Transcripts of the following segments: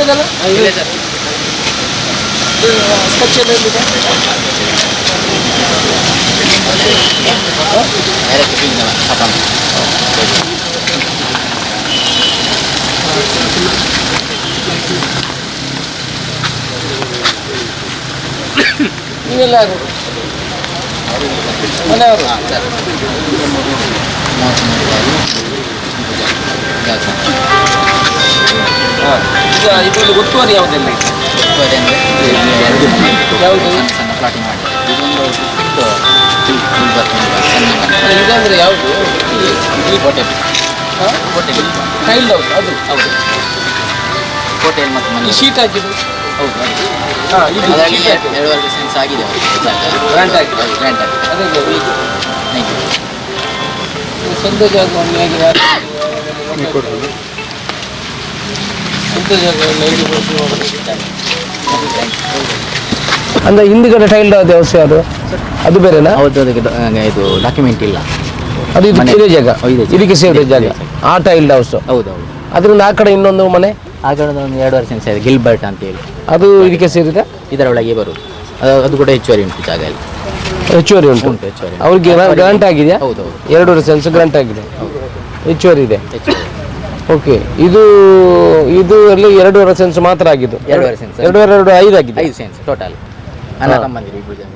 ಒಳ್ಳೇದಲ್ಲ ಸ್ಕೆಚ್ ಎಲ್ಲ ಇಲ್ಲಿದೆ ನೀವೆಲ್ಲ ಯಾರು ಮನೆಯವರು ಈಗ ಇದರಲ್ಲಿ ಒತ್ತುವರಿ ಯಾವುದೆಲ್ಲ ಇದೆ ಒತ್ತುವರಿ ಅಂದರೆ ಯಾವುದು ಸಣ್ಣ ಪ್ಲಾಟಿಂಗ್ ಮಾಡಿ ಇದೊಂದು ಇದಂದರೆ ಯಾವುದು ಈ ಹೋಟೆಲ್ ಹೋಟೆಲ್ ಟೈಲ್ಡ್ ಹೌಸ್ ಅದು ಹೌದು ಹೋಟೆಲ್ ಮತ್ತು ಮನೆ ಈ ಶೀಟ್ ಹಾಕಿದ್ದು ಹೌದು ಹಾಂ ಇದು ಅದರಲ್ಲಿ 2.5 ಸೆನ್ಸ್ ಆಗಿದೆ ಗ್ರ್ಯಾಂಟ್ ಆಗಿದೆ ಗ್ರ್ಯಾಂಟ್ ಆಗಿದೆ ಅದೇ ಥ್ಯಾಂಕ್ ಯು ಸ್ವಂತ ಜಾಗವನ್ನು ಹೇಗೆ ಸ್ವಂತ ಜಾಗವನ್ನು ಹೇಗೆ ಅಂದರೆ ಹಿಂದುಗಡೆ ಟೈಲ್ಡ್ ವ್ಯವಸ್ಥೆ ಅದು ಬೇರೆನಾ ಹೌದು ಅದಕ್ಕೆ ಇದು ಡಾಕ್ಯುಮೆಂಟ್ ಇಲ್ಲ ಅದು ಇದು ಇದೇ ಜಾಗ ಇದಕ್ಕೆ ಸೇರಿದ ಜಾಗ ಆ ಟೈಲ್ಡ್ ಹೌಸ್ ಹೌದು ಹೌದು ಅದರಿಂದ ಆ ಕಡೆ ಇನ್ನೊಂದು ಮನೆ ಆ ಕಡೆ ಒಂದು 2.5 ಸೆನ್ಸ್ ಇದೆ ಗಿಲ್ಬರ್ಟ್ ಅಂತೇಳಿ ಅದು ಇದಕ್ಕೆ ಸೇರಿದೆ ಇದರ ಒಳಗೆ ಬರುವುದು ಅದು ಕೂಡ ಹೆಚ್ಚುವರಿ ಉಂಟು ಜಾಗ ಅಲ್ಲಿ ಹೆಚ್ಚುವರಿ ಉಂಟು ಹೆಚ್ಚುವರಿ ಅವ್ರಿಗೆ ಗ್ರಾಂಟ್ ಆಗಿದೆಯಾ ಹೌದು ಹೌದು 2.5 ಸೆನ್ಸ್ ಗ್ರಾಂಟ್ ಆಗಿದೆ ಹೆಚ್ಚುವರಿ ಇದೆ ಓಕೆ ಇದು ಅಲ್ಲಿ 2.5 ಸೆನ್ಸ್ ಮಾತ್ರ ಆಗಿದ್ದು 2.5 ಸೆನ್ಸ್ 5 ಆಗಿದೆ 5 ಸೆನ್ಸ್ ಟೋಟಲ್ ಅಣ್ಣ ತಮ್ಮಂದಿರು ಇಬ್ಬರು ಜನ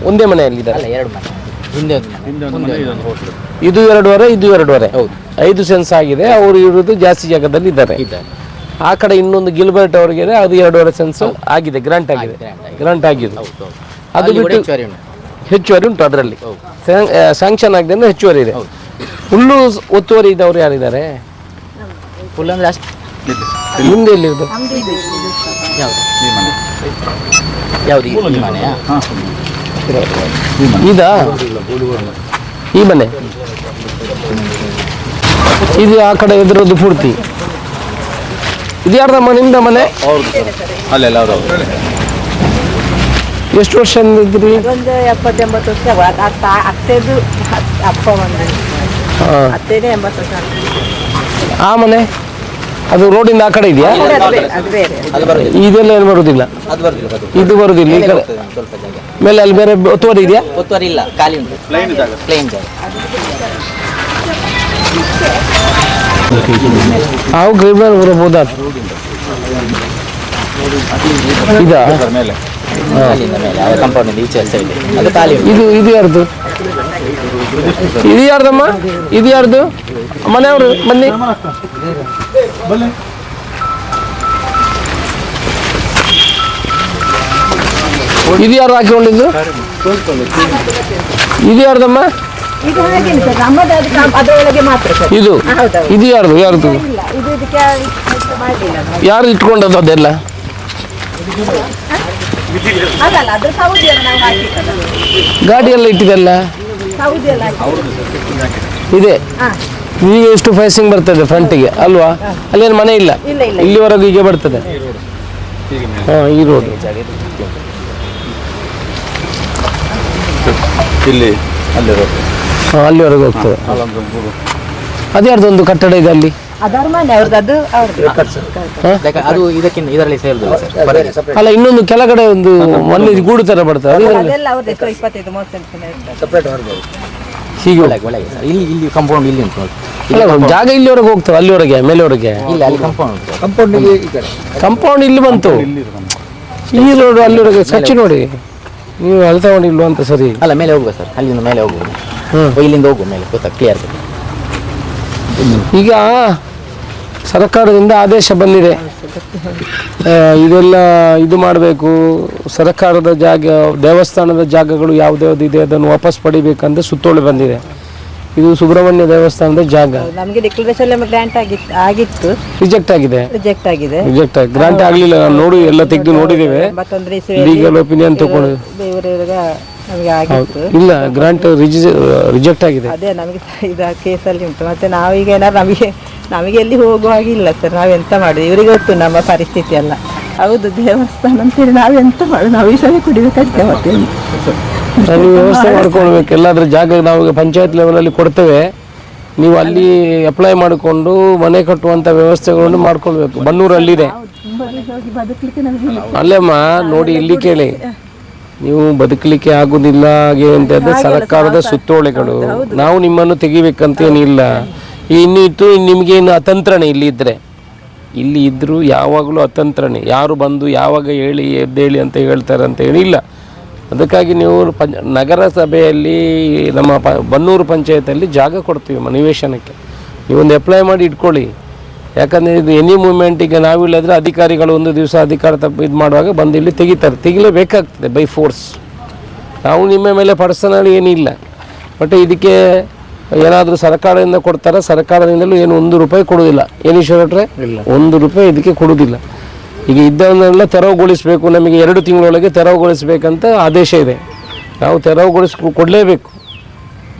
ಒಂದೇ ಮನೆಯಲ್ಲಿದ್ದಾರೆ ಅಲ್ಲ 2 ಮನೆ ಹಿಂದೆ ಒಂದು ಮನೆ ಇದು 2.5 ಇದು 2.5 ಹೌದು 5 ಸೆನ್ಸ್ ಆಗಿದೆ ಅವರು ಇರೋದು ಜಾಸ್ತಿ ಜಾಗದಲ್ಲಿ ಇದ್ದಾರೆ ಆ ಕಡೆ ಇನ್ನೊಂದು ಗಿಲ್ಬರ್ಟ್ ಅವರಿಗೆ ಅದು 2.5 ಸೆನ್ಸ್ ಆಗಿದೆ ಗ್ರಾಂಟ್ ಆಗಿದೆ ಗ್ರಾಂಟ್ ಆಗಿದೆ ಅದು ಬಿಟ್ಟು ಹೆಚ್ಚುವರಿ ಉಂಟು ಅದರಲ್ಲಿ ಸ್ಯಾಂಕ್ಷನ್ ಆಗಿದೆ ಅಂದ್ರೆ ಹೆಚ್ಚುವರಿ ಇದೆ ಫುಲ್ಲು ಒತ್ತುವರಿ ಇದ್ದವ್ರು ಯಾರಿದ್ದಾರೆ ಫುಲ್ ಅಂದ್ರೆ ಅಷ್ಟು ಮುಂದೆ ಎಲ್ಲಿರೋದು ಯಾವುದು ಈ ಮನೆಯಾ ಇದಾ ಈ ಮನೆ ಇದು ಆ ಕಡೆ ಎದುರದ್ದು ಪೂರ್ತಿ ಇದು ಯಾರ್ದಮ್ಮ ನಿಮ್ದ ಮನೆ ಅಲ್ಲೆಲ್ಲ ಅವರು ಎಷ್ಟು ವರ್ಷ ಇದ್ರಿ ಒಂದು 70-80 ವರ್ಷ ಅತ್ತೆದು ಅಪ್ಪ ಬಂದು ಅತ್ತೇನೆ 80 ವರ್ಷ ಆ ಮನೆ ಅದು ರೋಡಿಂದ ಆ ಕಡೆ ಇದೆಯಾ ಅದು ಬೇರೆ ಇದೆಲ್ಲ ಏನು ಬರುವುದಿಲ್ಲ ಇದು ಬರುವುದಿಲ್ಲ ಈ ಕಡೆ ಸ್ವಲ್ಪ ಜಾಗ ಮೇಲೆ ಅಲ್ಲಿ ಬೇರೆ ಒತ್ತುವರಿ ಇದೆಯಾ ಒತ್ತುವರಿ ಇಲ್ಲ ಖಾಲಿ ಉಂಟು ಪ್ಲೇನ್ ಜಾಗ ನಾವು ಗೈಬಲ್ ಬರಬಹುದಾ ಇದಾ ಮೇಲೆ ಅಲ್ಲಿಂದ ಮೇಲೆ ಅವರ ಕಾಂಪೌಂಡ್ ಈಚೆ ಸೈಡ್ ಅದು ಖಾಲಿ ಉಂಟು ಇದು ಯಾರ್ದು ಇದು ಯಾರ್ದಮ್ಮ ಇದು ಯಾರ್ದು ಮನೆಯವರು ಬನ್ನಿ ಇದು ಯಾರು ಹಾಕಿಕೊಂಡಿದ್ದು ಇದು ಯಾರ್ದಮ್ಮ ಇದು ಹಾಗೇನೆ ಸರ್ ನಮ್ಮದು ಅದರೊಳಗೆ ಮಾತ್ರ ಸರ್ ಇದು ಇದು ಯಾರ್ದು ಇಲ್ಲ ಇದು ಇದಕ್ಕೆ ಮಾಡಲಿಲ್ಲ ಯಾರು ಇಟ್ಕೊಂಡದ್ದು ಅದೆಲ್ಲ ಅದಲ್ಲ ಅದು ಸೌದಿಯಲ್ಲಿ ನಾವು ಹಾಕಿದ್ದಲ್ಲ ಗಾಡಿ ಎಲ್ಲ ಇಟ್ಟಿದೆಲ್ಲ ಸೌದಿಯಲ್ಲಿ ಇದೆ ಈಗ ಎಷ್ಟು ಫೇಸಿಂಗ್ ಬರ್ತದೆ ಫ್ರಂಟಿಗೆ ಅಲ್ವಾ ಅಲ್ಲೇನು ಮನೆ ಇಲ್ಲ ಇಲ್ಲಿವರೆಗೂ ಹೀಗೆ ಬರ್ತದೆ ಹಾಂ ಈ ರೋಡ್ ಇಲ್ಲಿ ಅಲ್ಲಿರೋದು ಹಾಂ ಅಲ್ಲಿವರೆಗೂ ಹೋಗ್ತದೆ ಅದು ಯಾರ್ದೊಂದು ಕಟ್ಟಡ ಇದೆ ಅಲ್ಲಿ ಅದರ ಮನೆ ಅವ್ರದ್ದು ಅದು ಅದು ಇದಕ್ಕಿಂತ ಇದರಲ್ಲಿ ಸೇರುದಿಲ್ಲ ಸರ್ ಅಲ್ಲ ಇನ್ನೊಂದು ಕೆಳಗಡೆ ಒಂದು ಮಣ್ಣು ಗೂಡು ತರ ಬರ್ತದೆ ಅದೆಲ್ಲ ಅವ್ರದ್ದು 25-30 ಸಪ್ರೇಟ್ ಹೊರಬೋದು ಹೀಗೆ ಒಳಗೆ ಸರ್ ಇಲ್ಲಿ ಕಾಂಪೌಂಡ್ ಇಲ್ಲಿ ಉಂಟು ನೋಡಿ ಅಲ್ಲ ಜಾಗ ಇಲ್ಲಿವರೆಗೆ ಹೋಗ್ತವೆ ಅಲ್ಲಿವರೆಗೆ ಮೇಲೆವರೆಗೆ ಇಲ್ಲ ಅಲ್ಲಿ ಕಾಂಪೌಂಡ್ ಉಂಟು ಕಂಪೌಂಡ್ ಇಲ್ಲಿ ಬಂತು ಈ ರೋಡ್ ಅಲ್ಲಿವರೆಗೆ ಸ್ವಚ್ಛ ನೋಡಿ ನೀವು ಅಲ್ಲಿ ತಗೊಂಡಿಲ್ವ ಅಂತ ಸರಿ ಅಲ್ಲ ಮೇಲೆ ಹೋಗುವ ಸರ್ ಅಲ್ಲಿಂದ ಮೇಲೆ ಹೋಗುವುದು ಇಲ್ಲಿಂದ ಹೋಗುವ ಮೇಲೆ ಗೊತ್ತಾ ಕ್ಲಿಯರ್ ಈಗ ಸರ್ಕಾರದಿಂದ ಆದೇಶ ಬಂದಿದೆ ಇದೆಲ್ಲ ಇದು ಮಾಡಬೇಕು ಸರ್ಕಾರದ ಜಾಗ ದೇವಸ್ಥಾನದ ಜಾಗಗಳು ಯಾವುದ್ಯಾವ್ದು ಅದನ್ನು ವಾಪಸ್ ಪಡಿಬೇಕಂತ ಸುತ್ತೋಲೆ ಬಂದಿದೆ ಇದು ಸುಬ್ರಹ್ಮಣ್ಯ ದೇವಸ್ಥಾನದ ಜಾಗ ನಮಗೆ ಡಿಕ್ಲರೇಷನ್ ಗ್ರಾಂಟ್ ಆಗಿತ್ತು ರಿಜೆಕ್ಟ್ ಆಗಿದೆ ರಿಜೆಕ್ಟ್ ಆಗಿ ಗ್ರಾಂಟ್ ಆಗಲಿಲ್ಲ ನಾವು ನೋಡಿ ಎಲ್ಲ ತೆಗೆದು ನೋಡಿದ್ದೇವೆ ಲೀಗಲ್ ಒಪಿನಿಯನ್ ತಗೊಂಡು ಇಲ್ಲ ಗ್ರಾಂಟ್ ರಿಜೆಕ್ಟ್ ಆಗಿದೆ ಅದೇ ನಮಗೆ ಇದು ಕೇಸಲ್ಲಿ ಉಂಟು ಮತ್ತೆ ನಾವೀಗ ಏನಾದ್ರು ನಮಗೆ ಎಲ್ಲಿ ಹೋಗುವ ಹಾಗೆ ಇಲ್ಲ ಸರ್ ನಾವೆಂತ ಮಾಡುದು ಇವರಿಗೆ ಗೊತ್ತು ನಮ್ಮ ಪರಿಸ್ಥಿತಿ ಎಲ್ಲ ಹೌದು ದೇವಸ್ಥಾನ ಅಂತೇಳಿ ನಾವೆಂತ ಮಾಡುದು ನಾವು ವಿಷಯ ಕುಡಿಬೇಕಾಗ್ತದೆ ಮತ್ತೆ ನಾವು ವ್ಯವಸ್ಥೆ ಮಾಡ್ಕೊಳ್ಬೇಕು ಎಲ್ಲಾದ್ರೂ ಜಾಗ ನಾವು ಪಂಚಾಯತ್ ಲೆವೆಲಲ್ಲಿ ಕೊಡ್ತೇವೆ ನೀವು ಅಲ್ಲಿ ಅಪ್ಲೈ ಮಾಡಿಕೊಂಡು ಮನೆ ಕಟ್ಟುವಂಥ ವ್ಯವಸ್ಥೆಗಳನ್ನು ಮಾಡ್ಕೊಳ್ಬೇಕು. ಬನ್ನೂರಲ್ಲಿದೆ. ಅಲ್ಲೇಮ್ಮ ನೋಡಿ, ಇಲ್ಲಿ ಕೇಳಿ, ನೀವು ಬದುಕಲಿಕ್ಕೆ ಆಗುದಿಲ್ಲ ಹಾಗೆ ಅಂತಂದ್ರೆ ಸರ್ಕಾರದ ಸುತ್ತೋಲೆಗಳು. ನಾವು ನಿಮ್ಮನ್ನು ತೆಗಿಬೇಕಂತೇನಿಲ್ಲ. ಇನ್ನಿತ್ತು ನಿಮಗೇನು ಅತಂತ್ರಣೆ ಇಲ್ಲಿ ಇದ್ದರೆ, ಇಲ್ಲಿ ಇದ್ದರೂ ಯಾವಾಗಲೂ ಅತಂತ್ರಣೆ. ಯಾರು ಬಂದು ಯಾವಾಗ ಹೇಳಿ ಎದ್ದೇಳಿ ಅಂತ ಹೇಳ್ತಾರೆ ಅಂತ ಏನಿಲ್ಲ. ಅದಕ್ಕಾಗಿ ನೀವು ನಗರಸಭೆಯಲ್ಲಿ ನಮ್ಮ ಬನ್ನೂರು ಪಂಚಾಯತಲ್ಲಿ ಜಾಗ ಕೊಡ್ತೀವಿ ನಿವೇಶನಕ್ಕೆ. ನೀವೊಂದು ಅಪ್ಲೈ ಮಾಡಿ ಇಟ್ಕೊಳ್ಳಿ. ಯಾಕಂದರೆ ಇದು ಎನಿ ಮೂಮೆಂಟಿಗೆ ನಾವಿಲ್ಲದ್ರೆ ಅಧಿಕಾರಿಗಳು ಒಂದು ದಿವಸ ಅಧಿಕಾರ ಇದು ಮಾಡುವಾಗ ಬಂದು ಇಲ್ಲಿ ತೆಗಿಲೇಬೇಕಾಗ್ತದೆ ಬೈ ಫೋರ್ಸ್. ನಾವು ನಿಮ್ಮ ಮೇಲೆ ಪರ್ಸನಲ್ ಏನಿಲ್ಲ. ಬಟ್ ಇದಕ್ಕೆ ಏನಾದರೂ ಸರ್ಕಾರದಿಂದ ಕೊಡ್ತಾರೆ, ಸರ್ಕಾರದಿಂದಲೂ ಏನು 1 ರೂಪಾಯಿ ಕೊಡೋದಿಲ್ಲ. ಏನಿಶ್ವರಟ್ರೆ 1 ರೂಪಾಯಿ ಇದಕ್ಕೆ ಕೊಡೋದಿಲ್ಲ. ಈಗ ಇದ್ದವನ್ನೆಲ್ಲ ತೆರವುಗೊಳಿಸಬೇಕು, ನಮಗೆ 2 ತಿಂಗಳೊಳಗೆ ತೆರವುಗೊಳಿಸಬೇಕಂತ ಆದೇಶ ಇದೆ. ನಾವು ಕೊಡಲೇಬೇಕು.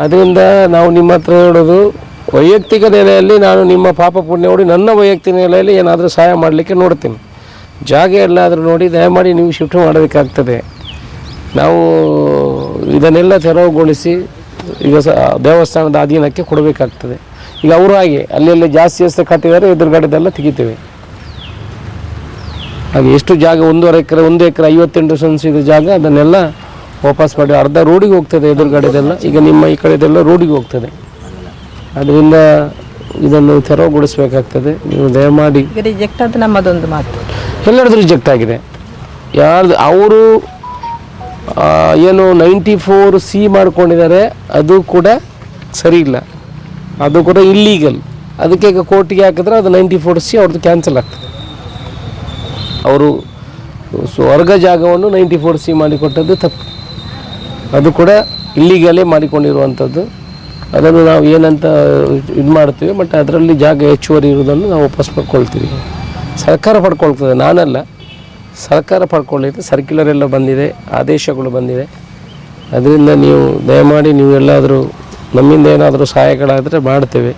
ಅದರಿಂದ ನಾವು ನಿಮ್ಮ ಹತ್ರ ಹೇಳೋದು, ವೈಯಕ್ತಿಕ ನೆಲೆಯಲ್ಲಿ ನಾನು ನಿಮ್ಮ ಪಾಪ ಪುಣ್ಯ ನೋಡಿ ನನ್ನ ವೈಯಕ್ತಿಕ ನೆಲೆಯಲ್ಲಿ ಏನಾದರೂ ಸಹಾಯ ಮಾಡಲಿಕ್ಕೆ ನೋಡ್ತೀನಿ. ಜಾಗ ಎಲ್ಲಾದರೂ ನೋಡಿ ದಯಮಾಡಿ ನೀವು ಶಿಫ್ಟ್ ಮಾಡಬೇಕಾಗ್ತದೆ. ನಾವು ಇದನ್ನೆಲ್ಲ ತೆರವುಗೊಳಿಸಿ ಈಗ ದೇವಸ್ಥಾನದ ಅಧೀನಕ್ಕೆ ಕೊಡಬೇಕಾಗ್ತದೆ. ಈಗ ಅವರು ಹಾಗೆ ಅಲ್ಲೆಲ್ಲ ಜಾಸ್ತಿ ಕಟ್ಟಿದ್ದಾರೆ, ಎದುರುಗಡೆದೆಲ್ಲ ತೆಗಿತೇವೆ. ಹಾಗೆ ಎಷ್ಟು ಜಾಗ 1 ಎಕರೆ 58 ಸೆನ್ಸ್ ಇದೆ ಜಾಗ, ಅದನ್ನೆಲ್ಲ ವಾಪಸ್ ಮಾಡಿ ಅರ್ಧ ರೋಡಿಗೆ ಹೋಗ್ತದೆ ಎದುರುಗಡೆದೆಲ್ಲ. ಈಗ ನಿಮ್ಮ ಈ ಕಡೆದೆಲ್ಲ ರೋಡಿಗೆ ಹೋಗ್ತದೆ. ಅದರಿಂದ ಇದನ್ನು ತೆರವುಗೊಳಿಸಬೇಕಾಗ್ತದೆ. ನೀವು ದಯಮಾಡಿ ರಿಜೆಕ್ಟ್ ಅಂತ ನಮ್ಮದೊಂದು ಮಾತು. ಎಲ್ಲರದ್ದು ರಿಜೆಕ್ಟ್ ಆಗಿದೆ. ಯಾರ್ದು ಅವರು ಏನು 94C ಮಾಡ್ಕೊಂಡಿದ್ದಾರೆ, ಅದು ಕೂಡ ಸರಿ ಇಲ್ಲ, ಅದು ಕೂಡ ಇಲ್ಲೀಗಲ್. ಅದಕ್ಕೆ ಈಗ ಕೋರ್ಟಿಗೆ ಹಾಕಿದ್ರೆ ಅದು 94C ಅವ್ರದ್ದು ಕ್ಯಾನ್ಸಲ್ ಆಗ್ತದೆ. ಅವರು ಸ್ವರ್ಗ ಜಾಗವನ್ನು 94C ಮಾಡಿಕೊಟ್ಟದ್ದು ತಪ್ಪು, ಅದು ಕೂಡ ಇಲ್ಲೀಗಲೇ ಮಾಡಿಕೊಂಡಿರುವಂಥದ್ದು. ಅದನ್ನು ನಾವು ಏನಂತ ಇದು ಮಾಡ್ತೀವಿ. ಬಟ್ ಅದರಲ್ಲಿ ಜಾಗ ಹೆಚ್ಚುವರಿ ಇರೋದನ್ನು ನಾವು ವಾಪಸ್ ಪಡ್ಕೊಳ್ತೀವಿ. ಸರ್ಕಾರ ಪಡ್ಕೊಳ್ತದೆ, ನಾನಲ್ಲ. ಸರ್ಕಾರ ಪಡ್ಕೊಳ್ಳಿದೆ. ಸರ್ಕ್ಯುಲರ್ ಎಲ್ಲ ಬಂದಿದೆ, ಆದೇಶಗಳು ಬಂದಿದೆ. ಅದರಿಂದ ನೀವು ದಯಮಾಡಿ ನೀವು ಎಲ್ಲಾದರೂ ನಮ್ಮಿಂದ ಏನಾದರೂ ಸಹಾಯಗಳಾದರೆ ಮಾಡ್ತೇವೆ.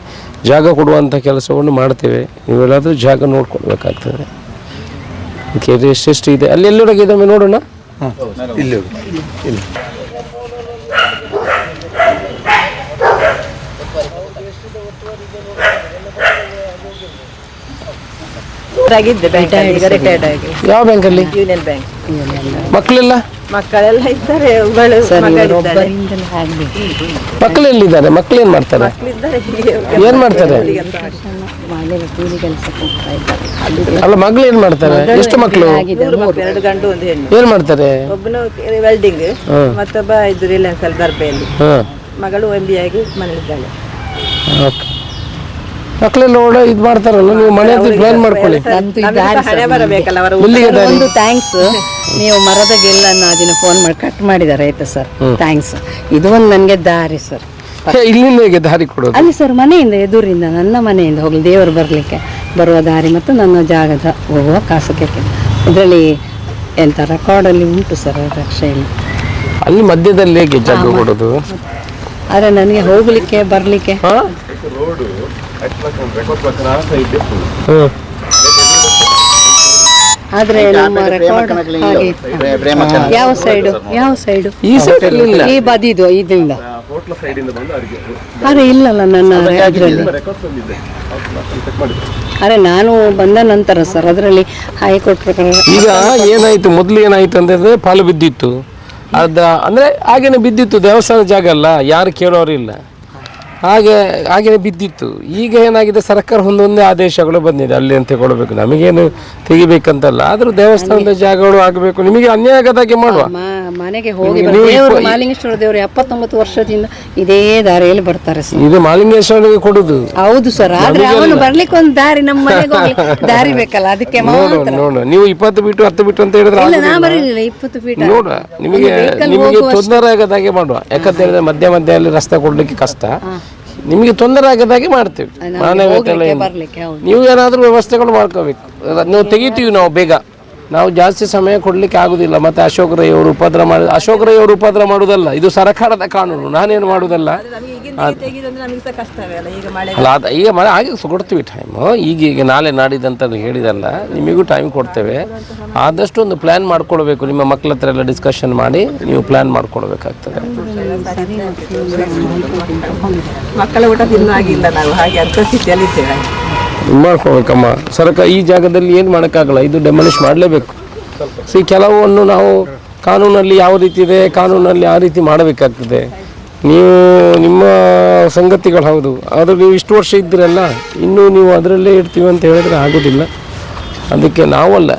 ಜಾಗ ಕೊಡುವಂಥ ಕೆಲಸವನ್ನು ಮಾಡ್ತೇವೆ. ನೀವೆಲ್ಲಾದರೂ ಜಾಗ ನೋಡ್ಕೊಳ್ಬೇಕಾಗ್ತದೆ. ಅದಕ್ಕೆ ಎಷ್ಟೆಷ್ಟು ಇದೆ ಅಲ್ಲಿ ಎಲ್ಲೊಳಗೆ ಇದೊಮ್ಮೆ ನೋಡೋಣ. ಇಲ್ಲಿ ಯಾವ ಬ್ಯಾಂಕಲ್ಲಿ? Union bank. ಮಕ್ಕಳೆಲ್ಲ ಇದ್ದಾರೆ. ಮಕ್ಕಳೆಲ್ಲಿದ್ದಾರೆ? ಮಕ್ಕಳು ಏನು ಮಾಡ್ತಾರೆ? ಏನು ಮಾಡ್ತಾರೆ? ಅಲ್ಲ, ಮಗಳು ಏನು ಮಾಡ್ತಾರೆ? ಎಷ್ಟು ಮಕ್ಕಳು? 2 ಗಂಡು 1 ಹೆಣ್ಣು. ಏನು ಮಾಡ್ತಾರೆ? ಒಬ್ಬನು ವೆಲ್ಡಿಂಗ್, ಮತ್ತೊಬ್ಬ ಇದು ರಿಲಯನ್ಸ್ ಅಲ್ಲಿ ದರ್ಬೆಯಲ್ಲಿ. ಮಗಳು MBA ಆಗಿ ಮನೆಯಲ್ಲಿದ್ದಾಳೆ. ಓಕೆ. ಮಕ್ಕಳೆಲ್ಲ ಒಳ್ಳೆ ಇದು ಮಾಡ್ತಾರಲ್ಲ, ನೀವು ಮನೆ ಹತ್ರ ಪ್ಲಾನ್ ಮಾಡ್ಕೊಳ್ಳಿ. ಹಣೆ ಬರಬೇಕಲ್ಲ ಅವರು. ಒಂದು ಥ್ಯಾಂಕ್ಸ್. ನೀವು ಮರದ ಗೆಲ್ಲನ್ನು ಅದನ್ನು ಫೋನ್ ಮಾಡಿ ಕಟ್ ಮಾಡಿದ್ದಾರೆ, ಆಯ್ತಾ ಸರ್? ಥ್ಯಾಂಕ್ಸ್. ಇದು ಒಂದು ನನಗೆ ದಾರಿ ಸರ್. ಇಲ್ಲಿಂದ ಹೇಗೆ ದಾರಿ ಕೊಡೋದು? ಅಲ್ಲಿ ಸರ್ ಮನೆಯಿಂದ ಎದುರಿಂದ, ನನ್ನ ಮನೆಯಿಂದ ಹೋಗಲಿ ದೇವರು ಬರಲಿಕ್ಕೆ ಬರುವ ದಾರಿ ಮತ್ತು ನನ್ನ ಜಾಗದ ಹೋಗುವ ಕಾಸಕ್ಕೆ ಇದರಲ್ಲಿ ಎಂಥ ರೆಕಾರ್ಡಲ್ಲಿ ಉಂಟು ಸರ್ ರಕ್ಷೆಯಲ್ಲಿ. ಅಲ್ಲಿ ಮಧ್ಯದಲ್ಲಿ ಹೇಗೆ ಜಾಗ ಕೊಡೋದು? ಆದರೆ ನನಗೆ ಹೋಗಲಿಕ್ಕೆ ಬರಲಿಕ್ಕೆ ಆದ್ರೆ ನಮ್ಮ ರೆಕಾರ್ಡ್ ಹಾಗೆ. ಯಾವ ಸೈಡು? ಈ ಸೈಡ್ ಇಲ್ಲ, ಈ ಬದಿದು ಇದರಿಂದ. ಅರೆ ಇಲ್ಲಲ್ಲ ನನ್ನ ಅದರಲ್ಲಿ. ಅರೆ ನಾನು ಬಂದ ನಂತರ ಸರ್ ಅದರಲ್ಲಿ ಹೈಕೋರ್ಟ್ ಪ್ರಕಾರ ಈಗ ಏನಾಯ್ತು, ಮೊದಲು ಏನಾಯ್ತು ಅಂತಂದ್ರೆ ಪಾಲು ಬಿದ್ದಿತ್ತು. ಅಂದ್ರೆ ಹಾಗೇನೆ ಬಿದ್ದಿತ್ತು, ದೇವಸ್ಥಾನ ಜಾಗ ಅಲ್ಲ, ಯಾರು ಕೇಳೋರಿಲ್ಲ, ಹಾಗೆ ಬಿದ್ದಿತ್ತು. ಈಗ ಏನಾಗಿದೆ, ಸರ್ಕಾರ ಒಂದೊಂದೇ ಆದೇಶಗಳು ಬಂದಿದೆ, ಅಲ್ಲಿ ಅಂತ ಕೊಡಬೇಕು, ನಮಗೇನು ತೆಗಿಬೇಕಂತಲ್ಲ. ಆದ್ರೂ ದೇವಸ್ಥಾನದ ಜಾಗಗಳು ಆಗಬೇಕು, ನಿಮಗೆ ಅನ್ಯಾಯ ಆಗದಾಗೆ ಮಾಡುವ. ಮನೆಗೆ ಹೋಗಿ ದೇವರು ಮಾಲಿಂಗೇಶ್ವರ ದೇವರು 79 ವರ್ಷದಿಂದ ಇದೇ ದಾರಿಯಲ್ಲಿ ಬರ್ತಾರೆ ಸರ್. ಇದು ಮಾಲಿಂಗೇಶ್ವರನಿಗೆ ಕೊಡುದು. ಹೌದು ಸರ್, ಆದ್ರೆ ಅವನು ಬರ್ಲಿಕ್ಕೆ ಒಂದು ದಾರಿ, ನಮ್ಮ ಮನೆಗೆ ದಾರಿ ಬೇಕಲ್ಲ, ಅದಕ್ಕೆ ನೋಡ ನೀವು 20 ಫೀಟ್ 10 ಫೀಟ್ ಅಂತ ಹೇಳಿದ್ರೆ ನಾ ಬರಲಿಲ್ಲ. 20 ಫೀಟ್ ನೋಡ, ನಿಮಗೆ ತೊಂದರೆ ಆಗದಾಗೆ ಮಾಡುವ. ಯಾಕಂತ ಹೇಳಿದ್ರೆ ಮಧ್ಯ ಅಲ್ಲಿ ರಸ್ತೆ ಕೊಡ್ಲಿಕ್ಕೆ ಕಷ್ಟ, ನಿಮಗೆ ತೊಂದರೆ ಆಗದಾಗೆ ಮಾಡ್ತೀವಿ. ನೀವು ಏನಾದರೂ ವ್ಯವಸ್ಥೆಗಳು ಮಾಡ್ಕೋಬೇಕು. ನೀವು ತೆಗಿತೀವಿ ನಾವು ಬೇಗ, ನಾವು ಜಾಸ್ತಿ ಸಮಯ ಕೊಡ್ಲಿಕ್ಕೆ ಆಗುದಿಲ್ಲ. ಮತ್ತೆ ಅಶೋಕ್ ರೈ ಅವರು ಉಪದ್ರ ಮಾಡುವುದಲ್ಲ, ಇದು ಸರ್ಕಾರದ ಕಾನೂನು, ನಾನೇನು ಮಾಡುವುದಲ್ಲ. ಅಲ್ಲ, ಈಗ ಹಾಗೆ ಕೊಡ್ತೀವಿ ಟೈಮ್. ಈಗ ನಾಳೆ ನಾಡಿದಂತ ಹೇಳಿದಲ್ಲ, ನಿಮಗೂ ಟೈಮ್ ಕೊಡ್ತೇವೆ. ಆದಷ್ಟು ಒಂದು ಪ್ಲಾನ್ ಮಾಡ್ಕೊಳ್ಬೇಕು. ನಿಮ್ಮ ಮಕ್ಕಳ ಹತ್ರ ಎಲ್ಲ ಡಿಸ್ಕಷನ್ ಮಾಡಿ ನೀವು ಪ್ಲಾನ್ ಮಾಡ್ಕೊಳ್ಬೇಕಾಗ್ತದೆ. ಮಕ್ಕಳ ಊಟ ತಿನ್ನುವಾಗಿಲ್ಲ ನಾವು, ಹಾಗೆ ಅಂತ ಸ್ಥಿತಿಯಲ್ಲಿ ಇದ್ದೇವೆ. ಮಾಡ್ಕೋಬೇಕಮ್ಮ. ಸರ್ಕಾರ ಈ ಜಾಗದಲ್ಲಿ ಏನು ಮಾಡೋಕ್ಕಾಗಲ್ಲ, ಇದು ಡೆಮಾಲಿಷ್ ಮಾಡಲೇಬೇಕು. ಕೆಲವನ್ನು ನಾವು ಕಾನೂನಲ್ಲಿ ಯಾವ ರೀತಿ ಇದೆ, ಕಾನೂನಲ್ಲಿ ಆ ರೀತಿ ಮಾಡಬೇಕಾಗ್ತದೆ. ನೀವು ನಿಮ್ಮ ಸಂಗತಿಗಳು ಹೌದು, ಆದರೆ ನೀವು ಇಷ್ಟು ವರ್ಷ ಇದ್ದೀರಲ್ಲ, ಇನ್ನೂ ನೀವು ಅದರಲ್ಲೇ ಇರ್ತೀವಿ ಅಂತ ಹೇಳಿದ್ರೆ ಆಗೋದಿಲ್ಲ. ಅದಕ್ಕೆ ನಾವಲ್ಲ,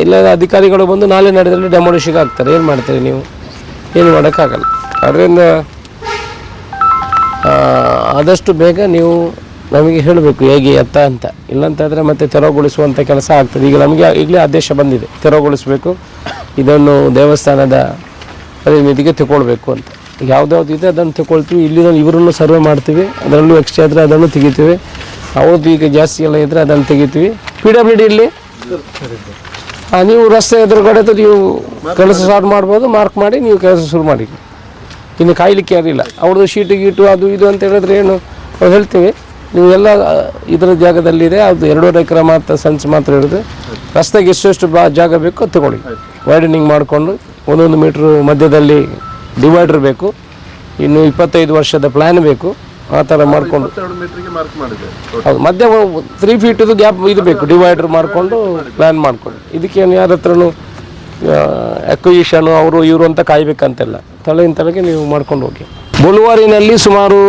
ಇಲ್ಲ ಅಧಿಕಾರಿಗಳು ಬಂದು ನಾಳೆ ನಡೆದಲ್ಲಿ ಡೆಮಾಲಿಷಿಗೆ ಆಗ್ತಾರೆ. ಏನು ಮಾಡ್ತೀರಿ ನೀವು? ಏನು ಮಾಡೋಕ್ಕಾಗಲ್ಲ. ಅದರಿಂದ ಆದಷ್ಟು ಬೇಗ ನೀವು ನಮಗೆ ಹೇಳಬೇಕು ಹೇಗೆ ಎತ್ತ ಅಂತ. ಇಲ್ಲಂತಾದರೆ ಮತ್ತೆ ತೆರವುಗೊಳಿಸುವಂಥ ಕೆಲಸ ಆಗ್ತದೆ. ಈಗ ನಮಗೆ ಈಗಲೇ ಆದೇಶ ಬಂದಿದೆ, ತೆರವುಗೊಳಿಸಬೇಕು, ಇದನ್ನು ದೇವಸ್ಥಾನದ ಪರಿಮಿತಿಗೆ ತಗೊಳ್ಬೇಕು ಅಂತ. ಯಾವುದ್ಯಾವ್ದು ಇದೆ ಅದನ್ನು ತಗೊಳ್ತೀವಿ. ಇಲ್ಲಿನ ಇವರನ್ನು ಸರ್ವೆ ಮಾಡ್ತೀವಿ, ಅದರಲ್ಲೂ ಎಕ್ಸ್ಟ್ರಾ ಇದ್ದರೆ ಅದನ್ನು ತೆಗಿತೀವಿ. ಅವ್ರದ್ದು ಈಗ ಜಾಸ್ತಿ ಎಲ್ಲ ಇದ್ದರೆ ಅದನ್ನು ತೆಗಿತೀವಿ. PWD ಇಲ್ಲಿ ನೀವು ರಸ್ತೆ ಎದುರುಗಡೆದು ನೀವು ಕೆಲಸ ಸ್ಟಾರ್ಟ್ ಮಾಡ್ಬೋದು, ಮಾರ್ಕ್ ಮಾಡಿ ನೀವು ಕೆಲಸ ಶುರು ಮಾಡಿ. ಇನ್ನು ಕಾಯಲಿಕ್ಕೆ ಯಾರಿಲ್ಲ. ಅವ್ರದ್ದು ಶೀಟು ಗೀಟು ಅದು ಇದು ಅಂತ ಹೇಳಿದ್ರೆ ಏನು ನಾವು ಹೇಳ್ತೀವಿ, ನೀವು ಎಲ್ಲ ಇದರ ಜಾಗದಲ್ಲಿದೆ, ಅದು 2.5 ಎಕರೆ ಮಾತ್ರ ಸೆನ್ಸ್ ಮಾತ್ರ ಹೇಳಿದ್ರೆ ರಸ್ತೆಗೆ ಎಷ್ಟೆಷ್ಟು ಜಾಗ ಬೇಕು ಅದು ತಗೊಳ್ಳಿ. ವೈಡನಿಂಗ್ ಮಾಡಿಕೊಂಡು 1 ಮೀಟ್ರ್ ಮಧ್ಯದಲ್ಲಿ ಡಿವೈಡರ್ ಬೇಕು, ಇನ್ನು 25 ವರ್ಷದ ಪ್ಲ್ಯಾನ್ ಬೇಕು. ಆ ಥರ ಮಾಡಿಕೊಂಡು ಹೌದು, ಮಧ್ಯ 3 ಫೀಟದು ಗ್ಯಾಪ್ ಇದು ಬೇಕು, ಡಿವೈಡರ್ ಮಾಡಿಕೊಂಡು ಪ್ಲ್ಯಾನ್ ಮಾಡಿಕೊಂಡು. ಇದಕ್ಕೇನು ಯಾರ ಹತ್ರನೂ ಅಕ್ವಿಷನು ಅವರು ಇವರು ಅಂತ ಕಾಯ್ಬೇಕಂತೆಲ್ಲ, ತಲೆಗೆ ನೀವು ಮಾಡ್ಕೊಂಡು ಹೋಗಿ. ಬೊಳುವಾರಿನಲ್ಲಿ ಸುಮಾರು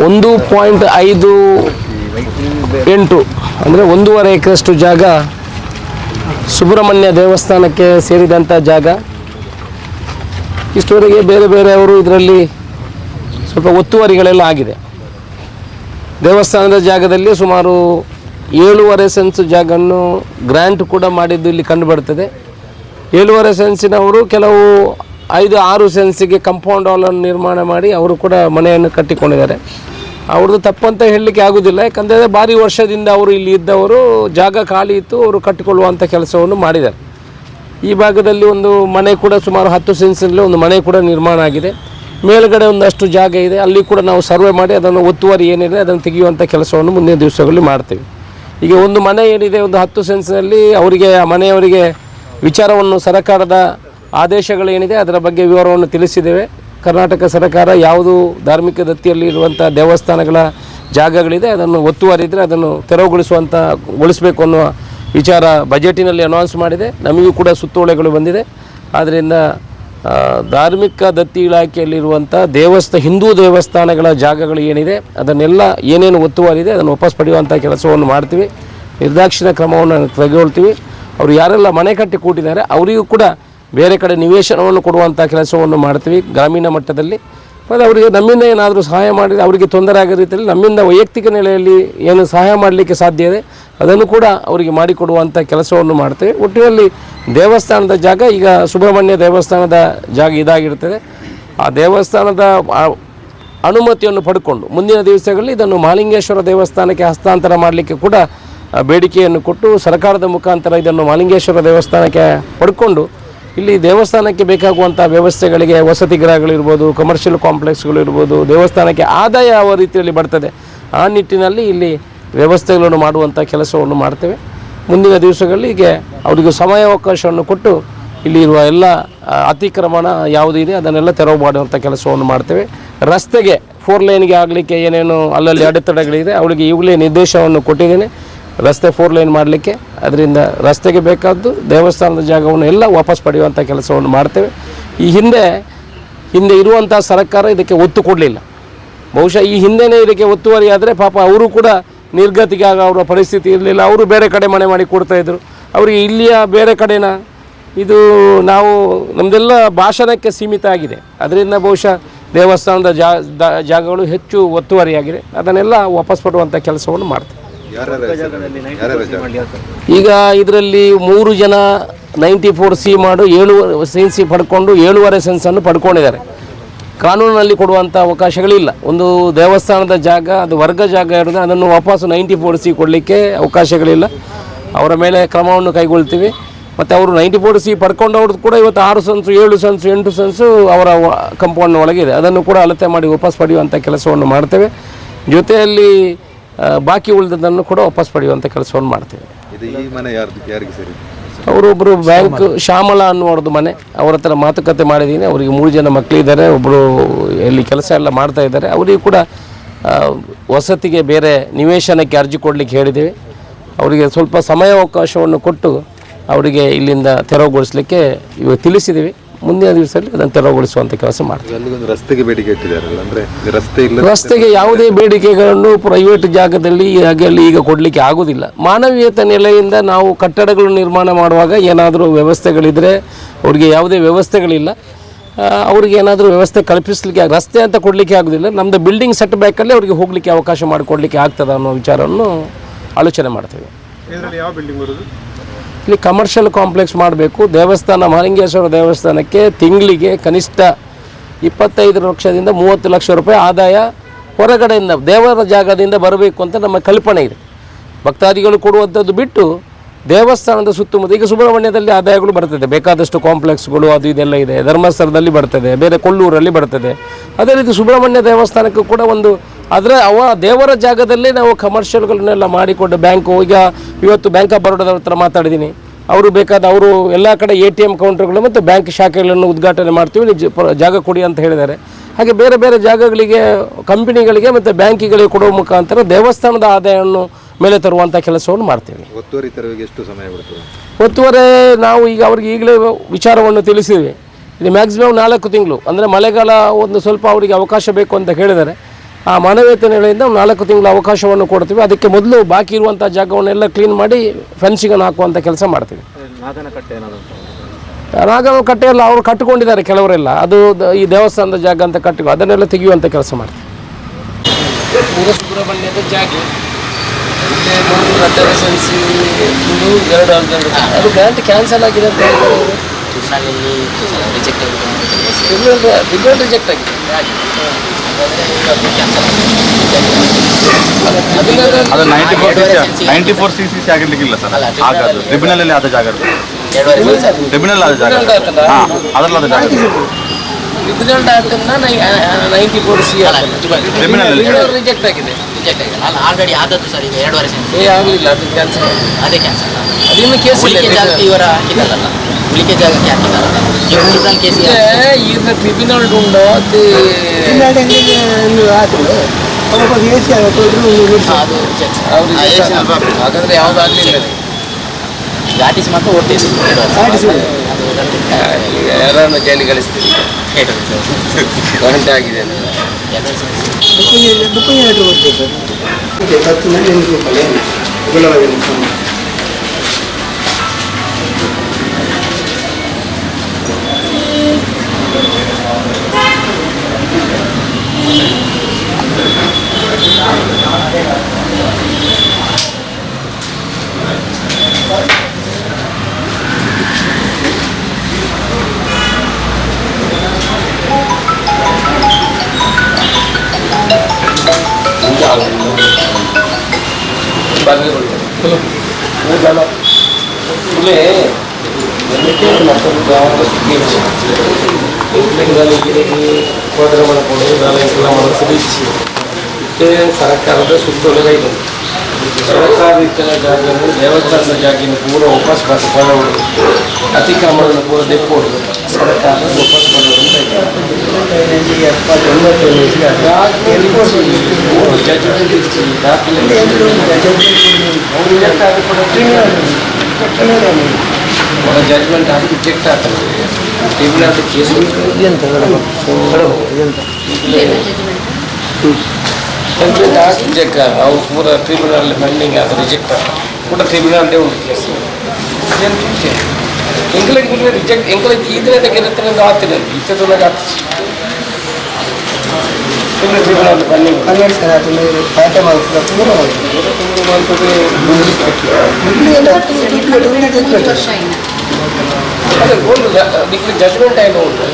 1.58 ಅಂದರೆ 1.5 ಎಕರೆಷ್ಟು ಜಾಗ ಸುಬ್ರಹ್ಮಣ್ಯ ದೇವಸ್ಥಾನಕ್ಕೆ ಸೇರಿದಂಥ ಜಾಗ. ಇಷ್ಟವರೆಗೆ ಬೇರೆ ಬೇರೆಯವರು ಇದರಲ್ಲಿ ಸ್ವಲ್ಪ ಒತ್ತುವರಿಗಳೆಲ್ಲ ಆಗಿದೆ. ದೇವಸ್ಥಾನದ ಜಾಗದಲ್ಲಿ ಸುಮಾರು 7.5 ಸೆನ್ಸ್ ಜಾಗವನ್ನು ಗ್ರ್ಯಾಂಟ್ ಕೂಡ ಮಾಡಿದ್ದು ಇಲ್ಲಿ ಕಂಡುಬರ್ತದೆ. 7.5 ಸೆನ್ಸಿನವರು ಕೆಲವು 5-6 ಸೆನ್ಸಿಗೆ ಕಂಪೌಂಡ್ ಹಾಲನ್ನು ನಿರ್ಮಾಣ ಮಾಡಿ ಅವರು ಕೂಡ ಮನೆಯನ್ನು ಕಟ್ಟಿಕೊಂಡಿದ್ದಾರೆ. ಅವ್ರದ್ದು ತಪ್ಪಂತ ಹೇಳಲಿಕ್ಕೆ ಆಗೋದಿಲ್ಲ, ಯಾಕಂದರೆ ಭಾರಿ ವರ್ಷದಿಂದ ಅವರು ಇಲ್ಲಿ ಇದ್ದವರು, ಜಾಗ ಖಾಲಿ ಇತ್ತು, ಅವರು ಕಟ್ಟಿಕೊಳ್ಳುವಂಥ ಕೆಲಸವನ್ನು ಮಾಡಿದ್ದಾರೆ. ಈ ಭಾಗದಲ್ಲಿ ಒಂದು ಮನೆ ಕೂಡ ಸುಮಾರು 10 ಸೆನ್ಸಲ್ಲಿ ಒಂದು ಮನೆ ಕೂಡ ನಿರ್ಮಾಣ ಆಗಿದೆ. ಮೇಲ್ಗಡೆ ಒಂದಷ್ಟು ಜಾಗ ಇದೆ, ಅಲ್ಲಿ ಕೂಡ ನಾವು ಸರ್ವೆ ಮಾಡಿ ಅದನ್ನು ಒತ್ತುವರಿ ಏನಿದೆ ಅದನ್ನು ತೆಗೆಯುವಂಥ ಕೆಲಸವನ್ನು ಮುಂದಿನ ದಿವಸಗಳಲ್ಲಿ ಮಾಡ್ತೀವಿ. ಈಗ ಒಂದು ಮನೆ ಏನಿದೆ ಒಂದು 10 ಸೆನ್ಸ್ನಲ್ಲಿ ಅವರಿಗೆ, ಆ ಮನೆಯವರಿಗೆ ವಿಚಾರವನ್ನು ಸರ್ಕಾರದ ಆದೇಶಗಳೇನಿದೆ ಅದರ ಬಗ್ಗೆ ವಿವರವನ್ನು ತಿಳಿಸಿದ್ದೇವೆ. ಕರ್ನಾಟಕ ಸರ್ಕಾರ ಯಾವುದು ಧಾರ್ಮಿಕ ದತ್ತಿಯಲ್ಲಿ ಇರುವಂಥ ದೇವಸ್ಥಾನಗಳ ಜಾಗಗಳಿದೆ ಅದನ್ನು ಒತ್ತುವರಿ ಇದ್ದರೆ ಅದನ್ನು ತೆರವುಗೊಳಿಸಬೇಕು ಅನ್ನುವ ವಿಚಾರ ಬಜೆಟಿನಲ್ಲಿ ಅನೌನ್ಸ್ ಮಾಡಿದೆ. ನಮಗೂ ಕೂಡ ಸುತ್ತೋಲೆಗಳು ಬಂದಿದೆ. ಆದ್ದರಿಂದ ಧಾರ್ಮಿಕ ದತ್ತಿ ಇಲಾಖೆಯಲ್ಲಿರುವಂಥ ಹಿಂದೂ ದೇವಸ್ಥಾನಗಳ ಜಾಗಗಳು ಏನಿದೆ ಅದನ್ನೆಲ್ಲ ಏನೇನು ಒತ್ತುವರಿ ಇದೆ ಅದನ್ನು ವಾಪಸ್ ಪಡೆಯುವಂಥ ಕೆಲಸವನ್ನು ಮಾಡ್ತೀವಿ. ನಿರ್ದಾಕ್ಷಿಣ್ಯ ಕ್ರಮವನ್ನು ತೆಗೆದುಕೊಳ್ತೀವಿ. ಅವರು ಯಾರೆಲ್ಲ ಮನೆ ಕಟ್ಟಿ ಕೂಟಿದ್ದಾರೆ ಅವರಿಗೂ ಕೂಡ ಬೇರೆ ಕಡೆ ನಿವೇಶನವನ್ನು ಕೊಡುವಂಥ ಕೆಲಸವನ್ನು ಮಾಡ್ತೀವಿ ಗ್ರಾಮೀಣ ಮಟ್ಟದಲ್ಲಿ. ಮತ್ತು ಅವರಿಗೆ ನಮ್ಮಿಂದ ಏನಾದರೂ ಸಹಾಯ ಮಾಡಿದರೆ ಅವರಿಗೆ ತೊಂದರೆ ಆಗೋ ರೀತಿಯಲ್ಲಿ ನಮ್ಮಿಂದ ವೈಯಕ್ತಿಕ ನೆಲೆಯಲ್ಲಿ ಏನು ಸಹಾಯ ಮಾಡಲಿಕ್ಕೆ ಸಾಧ್ಯ ಇದೆ ಅದನ್ನು ಕೂಡ ಅವರಿಗೆ ಮಾಡಿಕೊಡುವಂಥ ಕೆಲಸವನ್ನು ಮಾಡ್ತೇವೆ. ಒಟ್ಟಿನಲ್ಲಿ ದೇವಸ್ಥಾನದ ಜಾಗ ಈಗ ಸುಬ್ರಹ್ಮಣ್ಯ ದೇವಸ್ಥಾನದ ಜಾಗ ಇದಾಗಿರ್ತದೆ. ಆ ದೇವಸ್ಥಾನದ ಅನುಮತಿಯನ್ನು ಪಡ್ಕೊಂಡು ಮುಂದಿನ ದಿವಸಗಳಲ್ಲಿ ಇದನ್ನು ಮಹಾಲಿಂಗೇಶ್ವರ ದೇವಸ್ಥಾನಕ್ಕೆ ಹಸ್ತಾಂತರ ಮಾಡಲಿಕ್ಕೆ ಕೂಡ ಬೇಡಿಕೆಯನ್ನು ಕೊಟ್ಟು ಸರ್ಕಾರದ ಮುಖಾಂತರ ಇದನ್ನು ಮಹಾಲಿಂಗೇಶ್ವರ ದೇವಸ್ಥಾನಕ್ಕೆ ಪಡ್ಕೊಂಡು ಇಲ್ಲಿ ದೇವಸ್ಥಾನಕ್ಕೆ ಬೇಕಾಗುವಂಥ ವ್ಯವಸ್ಥೆಗಳಿಗೆ ವಸತಿ ಗೃಹಗಳಿರ್ಬೋದು, ಕಮರ್ಷಿಯಲ್ ಕಾಂಪ್ಲೆಕ್ಸ್ಗಳಿರ್ಬೋದು, ದೇವಸ್ಥಾನಕ್ಕೆ ಆದಾಯ ಯಾವ ರೀತಿಯಲ್ಲಿ ಬರ್ತದೆ ಆ ನಿಟ್ಟಿನಲ್ಲಿ ಇಲ್ಲಿ ವ್ಯವಸ್ಥೆಗಳನ್ನು ಮಾಡುವಂಥ ಕೆಲಸವನ್ನು ಮಾಡ್ತೇವೆ. ಮುಂದಿನ ದಿವಸಗಳಲ್ಲಿ ಹೀಗೆ ಅವರಿಗೆ ಸಮಯಾವಕಾಶವನ್ನು ಕೊಟ್ಟು ಇಲ್ಲಿ ಇರುವ ಎಲ್ಲ ಅತಿಕ್ರಮಣ ಯಾವುದಿದೆ ಅದನ್ನೆಲ್ಲ ತೆರವು ಮಾಡುವಂಥ ಕೆಲಸವನ್ನು ಮಾಡ್ತೇವೆ. ರಸ್ತೆಗೆ 4 ಲೈನ್ಗೆ ಆಗಲಿಕ್ಕೆ ಏನೇನು ಅಲ್ಲಲ್ಲಿ ಅಡೆತಡೆಗಳಿದೆ ಅವರಿಗೆ ಈಗಲೇ ನಿರ್ದೇಶನವನ್ನು ಕೊಟ್ಟಿದ್ದೇನೆ ರಸ್ತೆ 4 ಲೈನ್ ಮಾಡಲಿಕ್ಕೆ. ಅದರಿಂದ ರಸ್ತೆಗೆ ಬೇಕಾದ್ದು ದೇವಸ್ಥಾನದ ಜಾಗವನ್ನು ಎಲ್ಲ ವಾಪಸ್ ಪಡೆಯುವಂಥ ಕೆಲಸವನ್ನು ಮಾಡ್ತೇವೆ. ಈ ಹಿಂದೆ ಇರುವಂಥ ಸರ್ಕಾರ ಇದಕ್ಕೆ ಒತ್ತು ಕೊಡಲಿಲ್ಲ. ಬಹುಶಃ ಈ ಹಿಂದೆನೇ ಇದಕ್ಕೆ ಒತ್ತುವರಿ ಆದರೆ ಪಾಪ ಅವರು ಕೂಡ ನಿರ್ಗತಿಗೆ ಆಗ ಅವರ ಪರಿಸ್ಥಿತಿ ಇರಲಿಲ್ಲ. ಅವರು ಬೇರೆ ಕಡೆ ಮನೆ ಮಾಡಿ ಕೊಡ್ತಾಯಿದ್ರು. ಅವರಿಗೆ ಇಲ್ಲಿಯ ಬೇರೆ ಕಡೆನ ಇದು ನಾವು ನಮ್ಮದೆಲ್ಲ ಭಾಷಣಕ್ಕೆ ಸೀಮಿತ ಆಗಿದೆ. ಅದರಿಂದ ಬಹುಶಃ ದೇವಸ್ಥಾನದ ಜಾಗಗಳು ಹೆಚ್ಚು ಒತ್ತುವರಿಯಾಗಿದೆ. ಅದನ್ನೆಲ್ಲ ವಾಪಸ್ ಪಡುವಂಥ ಕೆಲಸವನ್ನು ಮಾಡ್ತೇವೆ. ಈಗ ಇದರಲ್ಲಿ 3 ಜನ 94C ಮಾಡು 7 ಸೆನ್ಸಿ ಪಡ್ಕೊಂಡು 7.5 ಸೆನ್ಸನ್ನು ಪಡ್ಕೊಂಡಿದ್ದಾರೆ. ಕಾನೂನಿನಲ್ಲಿ ಕೊಡುವಂಥ ಅವಕಾಶಗಳಿಲ್ಲ. ಒಂದು ದೇವಸ್ಥಾನದ ಜಾಗ ಅದು ವರ್ಗ ಜಾಗ ಇರೋದು ಅದನ್ನು ವಾಪಸ್ 94C ಕೊಡಲಿಕ್ಕೆ ಅವಕಾಶಗಳಿಲ್ಲ. ಅವರ ಮೇಲೆ ಕ್ರಮವನ್ನು ಕೈಗೊಳ್ತೀವಿ. ಮತ್ತು ಅವರು 94C ಪಡ್ಕೊಂಡವ್ರದ್ದು ಕೂಡ ಇವತ್ತು 6 ಸೆನ್ಸು 7 ಸೆನ್ಸು 8 ಸೆನ್ಸು ಅವರ ಕಂಪೌಂಡ್ ಒಳಗಿದೆ. ಅದನ್ನು ಕೂಡ ಅಳತೆ ಮಾಡಿ ವಾಪಸ್ ಪಡೆಯುವಂಥ ಕೆಲಸವನ್ನು ಮಾಡ್ತೇವೆ. ಜೊತೆಯಲ್ಲಿ ಬಾಕಿ ಉಳಿದದನ್ನು ಕೂಡ ವಾಪಸ್ ಪಡೆಯುವಂಥ ಕೆಲಸವನ್ನು ಮಾಡ್ತೇವೆ. ಅವರೊಬ್ಬರು ಬ್ಯಾಂಕ್ ಶ್ಯಾಮಲ ಅನ್ನುವ್ರದ್ದು ಮನೆ, ಅವ್ರ ಹತ್ರ ಮಾತುಕತೆ ಮಾಡಿದ್ದೀನಿ. ಅವರಿಗೆ 3 ಜನ ಮಕ್ಕಳಿದ್ದಾರೆ. ಒಬ್ಬರು ಇಲ್ಲಿ ಕೆಲಸ ಎಲ್ಲ ಮಾಡ್ತಾ ಇದ್ದಾರೆ. ಅವರಿಗೂ ಕೂಡ ವಸತಿಗೆ ಬೇರೆ ನಿವೇಶನಕ್ಕೆ ಅರ್ಜಿ ಕೊಡಲಿಕ್ಕೆ ಹೇಳಿದ್ದೇವೆ. ಅವರಿಗೆ ಸ್ವಲ್ಪ ಸಮಯಾವಕಾಶವನ್ನು ಕೊಟ್ಟು ಅವರಿಗೆ ಇಲ್ಲಿಂದ ತೆರವುಗೊಳಿಸಲಿಕ್ಕೆ ಇವಾಗ ತಿಳಿಸಿದ್ದೀವಿ. ಮುಂದಿನ ದಿವಸದಲ್ಲಿ ಅದನ್ನು ತೆರವುಗೊಳಿಸುವಂಥ ಕೆಲಸ ಮಾಡ್ತೀವಿ. ಅಲ್ಲಿಗೊಂದು ರಸ್ತೆಗೆ ಬೇಡಿಕೆ ಇಟ್ಟಿದ್ದಾರಲ್ಲ, ಅಂದರೆ ರಸ್ತೆ ಇಲ್ಲ, ರಸ್ತೆಗೆ ಯಾವುದೇ ಬೇಡಿಕೆಗಳನ್ನು ಪ್ರೈವೇಟ್ ಜಾಗದಲ್ಲಿ ಹಾಗೆ ಅಲ್ಲಿ ಈಗ ಕೊಡಲಿಕ್ಕೆ ಆಗೋದಿಲ್ಲ. ಮಾನವೀಯತೆ ನೆಲೆಯಿಂದ ನಾವು ಕಟ್ಟಡಗಳು ನಿರ್ಮಾಣ ಮಾಡುವಾಗ ಏನಾದರೂ ವ್ಯವಸ್ಥೆಗಳಿದ್ದರೆ, ಅವರಿಗೆ ಯಾವುದೇ ವ್ಯವಸ್ಥೆಗಳಿಲ್ಲ, ಅವ್ರಿಗೆ ಏನಾದರೂ ವ್ಯವಸ್ಥೆ ಕಲ್ಪಿಸಲಿಕ್ಕೆ ರಸ್ತೆ ಅಂತ ಕೊಡಲಿಕ್ಕೆ ಆಗೋದಿಲ್ಲ. ನಮ್ಮದು ಬಿಲ್ಡಿಂಗ್ ಸೆಟ್ ಬ್ಯಾಕಲ್ಲಿ ಅವರಿಗೆ ಹೋಗಲಿಕ್ಕೆ ಅವಕಾಶ ಮಾಡಿಕೊಡ್ಲಿಕ್ಕೆ ಆಗ್ತದೆ ಅನ್ನೋ ವಿಚಾರವನ್ನು ಆಲೋಚನೆ ಮಾಡ್ತೇವೆ. ಯಾವ ಬಿಲ್ಡಿಂಗ್ ಬರೋದು? ಇಲ್ಲಿ ಕಮರ್ಷಿಯಲ್ ಕಾಂಪ್ಲೆಕ್ಸ್ ಮಾಡಬೇಕು. ದೇವಸ್ಥಾನ ಮಹಾಲಿಂಗೇಶ್ವರ ದೇವಸ್ಥಾನಕ್ಕೆ ತಿಂಗಳಿಗೆ ಕನಿಷ್ಠ 25 ಲಕ್ಷದಿಂದ 30 ಲಕ್ಷ ರೂಪಾಯಿ ಆದಾಯ ಹೊರಗಡೆಯಿಂದ ದೇವರ ಜಾಗದಿಂದ ಬರಬೇಕು ಅಂತ ನಮ್ಮ ಕಲ್ಪನೆ ಇದೆ. ಭಕ್ತಾದಿಗಳು ಕೊಡುವಂಥದ್ದು ಬಿಟ್ಟು ದೇವಸ್ಥಾನದ ಸುತ್ತಮುತ್ತ ಈಗ ಸುಬ್ರಹ್ಮಣ್ಯದಲ್ಲಿ ಆದಾಯಗಳು ಬರ್ತದೆ, ಬೇಕಾದಷ್ಟು ಕಾಂಪ್ಲೆಕ್ಸ್ಗಳು ಅದು ಇದೆಲ್ಲ ಇದೆ. ಧರ್ಮಸ್ಥಳದಲ್ಲಿ ಬರ್ತದೆ, ಬೇರೆ ಕೊಲ್ಲೂರಲ್ಲಿ ಬರ್ತದೆ. ಅದೇ ರೀತಿ ಸುಬ್ರಹ್ಮಣ್ಯ ದೇವಸ್ಥಾನಕ್ಕೂ ಕೂಡ ಒಂದು ಆದರೆ ದೇವರ ಜಾಗದಲ್ಲೇ ನಾವು ಕಮರ್ಷಿಯಲ್ಗಳನ್ನೆಲ್ಲ ಮಾಡಿಕೊಂಡು ಬ್ಯಾಂಕು ಈಗ ಇವತ್ತು ಬ್ಯಾಂಕ್ ಆಫ್ ಬರೋಡಾದವ್ರ ಹತ್ರ ಮಾತಾಡಿದ್ದೀನಿ. ಅವರು ಬೇಕಾದ ಅವರು ಎಲ್ಲ ಕಡೆ ATM ಕೌಂಟರ್ಗಳು ಮತ್ತು ಬ್ಯಾಂಕ್ ಶಾಖೆಗಳನ್ನು ಉದ್ಘಾಟನೆ ಮಾಡ್ತೀವಿ, ಜಾಗ ಕೊಡಿ ಅಂತ ಹೇಳಿದ್ದಾರೆ. ಹಾಗೆ ಬೇರೆ ಬೇರೆ ಜಾಗಗಳಿಗೆ, ಕಂಪನಿಗಳಿಗೆ ಮತ್ತು ಬ್ಯಾಂಕಿಗಳಿಗೆ ಕೊಡುವ ಮುಖಾಂತರ ದೇವಸ್ಥಾನದ ಆದಾಯವನ್ನು ಮೇಲೆ ತರುವಂಥ ಕೆಲಸವನ್ನು ಮಾಡ್ತೀವಿ. ಒತ್ತುವರಿ ತೆರವಿಗೆ ಎಷ್ಟು ಸಮಯ ಬರ್ತದೆ? ಒತ್ತುವರೆ ನಾವು ಈಗ ಅವ್ರಿಗೆ ಈಗಲೇ ವಿಚಾರವನ್ನು ತಿಳಿಸಿದ್ವಿ. ಇದು ಮ್ಯಾಕ್ಸಿಮಮ್ 4 ತಿಂಗಳು, ಅಂದರೆ ಮಳೆಗಾಲ ಒಂದು ಸ್ವಲ್ಪ ಅವರಿಗೆ ಅವಕಾಶ ಬೇಕು ಅಂತ ಹೇಳಿದ್ದಾರೆ. ಆ ಮಾನವೀಯತೆ ನೆಲೆಯಿಂದ 4 ತಿಂಗಳ ಅವಕಾಶವನ್ನು ಕೊಡ್ತೀವಿ. ಅದಕ್ಕೆ ಮೊದಲು ಬಾಕಿ ಇರುವಂಥ ಜಾಗವನ್ನೆಲ್ಲ ಕ್ಲೀನ್ ಮಾಡಿ ಫೆನ್ಸಿಂಗನ್ನು ಹಾಕುವಂಥ ಕೆಲಸ ಮಾಡ್ತೀವಿ. ನಾಗನಕಟ್ಟೆ ಎಲ್ಲ ಅವರು ಕಟ್ಟಿಕೊಂಡಿದ್ದಾರೆ ಕೆಲವರೆಲ್ಲ, ಅದು ಈ ದೇವಸ್ಥಾನದ ಜಾಗ ಅಂತ ಕಟ್ಟಿಕೊ ಅದನ್ನೆಲ್ಲ ತೆಗೆಯುವಂಥ ಕೆಲಸ ಮಾಡ್ತೀವಿ. ಪೂರ ಸುಬ್ರಹ್ಮಣ್ಯದ ಜಾಗ ಅದು ಗ್ರಾಂಟ್ ಕ್ಯಾನ್ಸಲ್ ಆಗಿದೆ ಅಂತ ಹೇಳ್ತಾರೆ. ರಿಜೆಕ್ಟ್ ಆಗಿದೆ. ಅದು 94 CC ಆಗಿರ್ಲಿಕ್ಕಿಲ್ಲ ಸರ್, ಆಗೋದು ಟ್ರಿಬ್ಯುನಲ್ ಆದ ಜಾಗ, ಟ್ರಿಬ್ಯುನಲ್ ಆದ ಜಾಗ, ಅದರಲ್ಲ ಆದ ಜಾಗ ಟ್ರಿಬ್ಯುನಲ್ ಡಾಕ್ಟರ್ನ 94 CC ಟ್ರಿಬ್ಯುನಲ್ ರಿಜೆಕ್ಟ್ ಆಗಿದೆ. ಆಲ್ರೆಡಿ ಆದದ್ದು ಸರ್, ಈಗ 2.5 ಸೆಂಟ್ ಆಗಲಿಲ್ಲ, ಅದು ಕ್ಯಾನ್ಸಲ್. ಅದೇ ಕ್ಯಾನ್ಸಲ್. ಅದಿನ್ನು ಕೇಸ್ ಜಾಗಕ್ಕೆ ಇವರ ಹಾಕಿದಾರಲ್ಲ, ಉಳಿಕೆ ಜಾಗಕ್ಕೆ ಹಾಕಿದಾರಲ್ಲ, ಟ್ರಿಬ್ಯುನಲ್ ಕೇಸ್ ಈಗ ಟ್ರಿಬ್ಯುನಲ್ ಉಂಟು ಅದು ಹಾಗಾದ್ರೆ ಯಾವುದಾಗಲಿಲ್ಲ, ಘಾಟಿಸಿ ಮಾತ್ರ ಓಡ್ತಿದ್ದು ಯಾರನ್ನು ಜೈಲಿಗೆ ಕಳಿಸ್ತೀವಿ ಗಂಟೆ ಆಗಿದೆ ಅಂತ. ಸರ್ಕಾರದ ಸುತ್ತೋಲೆ ಇದೆ. ಸರ್ಕಾರ ಇತರ ಜಾಗವನ್ನು ದೇವಸ್ಥಾನದ ಜಾಗಿನ ಪೂರ ವಾಪಸ್ ಬರೋದು, ಅತಿಕ್ರಮಣವನ್ನು ಪೂರ ದೆಪ್ಪೋದು, ಸರ್ಕಾರ ವಾಪಸ್ ಬರೋದು ಅಂತ ಇದೆ. ಜಡ್ಜ್ಮೆಂಟ್ ಇಚ್ಚಿ ದಾಖಲೆ ಜಡ್ಜ್ಮೆಂಟ್ ಆಗಿ ರಿಜೆಕ್ಟ್ ಆಗ್ತದೆ. ಟ್ರಿಬ್ಯುನಲ್ ಕೇಸ್ ಜಡ್ಜ್ಮೆಂಟ್ ಆಗಿ ರಿಜೆಕ್ಟ್ ಅವು ಪೂರ ಟ್ರಿಬ್ಯುನಲ್ ಪೆಂಡಿಂಗ್ ಅದು ರಿಜೆಕ್ಟ್ ಕೂಡ ಟ್ರಿಬ್ಯುನಲ್ದೇ ಒಂದು ಕೇಸ್ ಎಂಕ್ಲೆಗೆ ರಿಜೆಕ್ಟ್ ಎಂಕ್ಲೆಗೆ ಈದ್ರೆ ತೆಗೆದ್ರೆ ಆಗ್ತಿಲ್ಲ ಇತ್ತದೊಳಗೆ ಆಗ್ತದೆ. ಟ್ರಿಬ್ಯುನಲ್ ಪೆಂಡಿಂಗ್ ಅದೇ ಒಂದು ಜಡ್ಜ್ಮೆಂಟ್ ಆಯ್ತು ಉಂಟು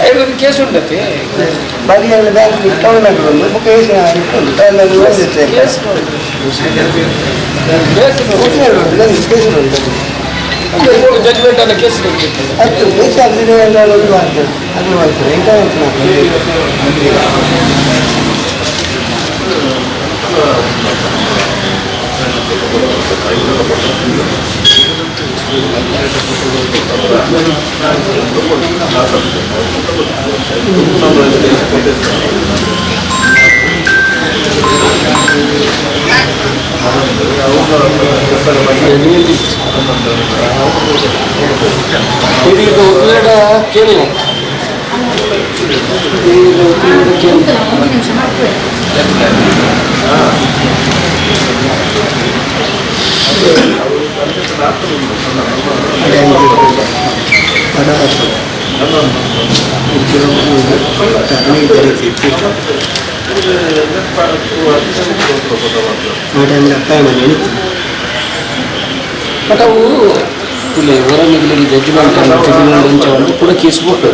ಐದು ಕೇಸ್ ಉಂಟತಿ ಜಡ್ಜ್ಮೆಂಟ್ ಅಲ್ಲ ಕೇಸ್ ಇದೀಗ ಉತ್ತರ ಕೇಳಿ ಬಟ್ ಅವು ಇಲ್ಲಿ ಹೊರ ಮಿಗಿಲಿಗೆ ಜಡ್ಜ್ಮೆಂಟ್ ಟ್ರಿಬ್ಯುನಲ್ ಅಂಚವನ್ನು ಕೂಡ ಕೇಸ್ಬೋದು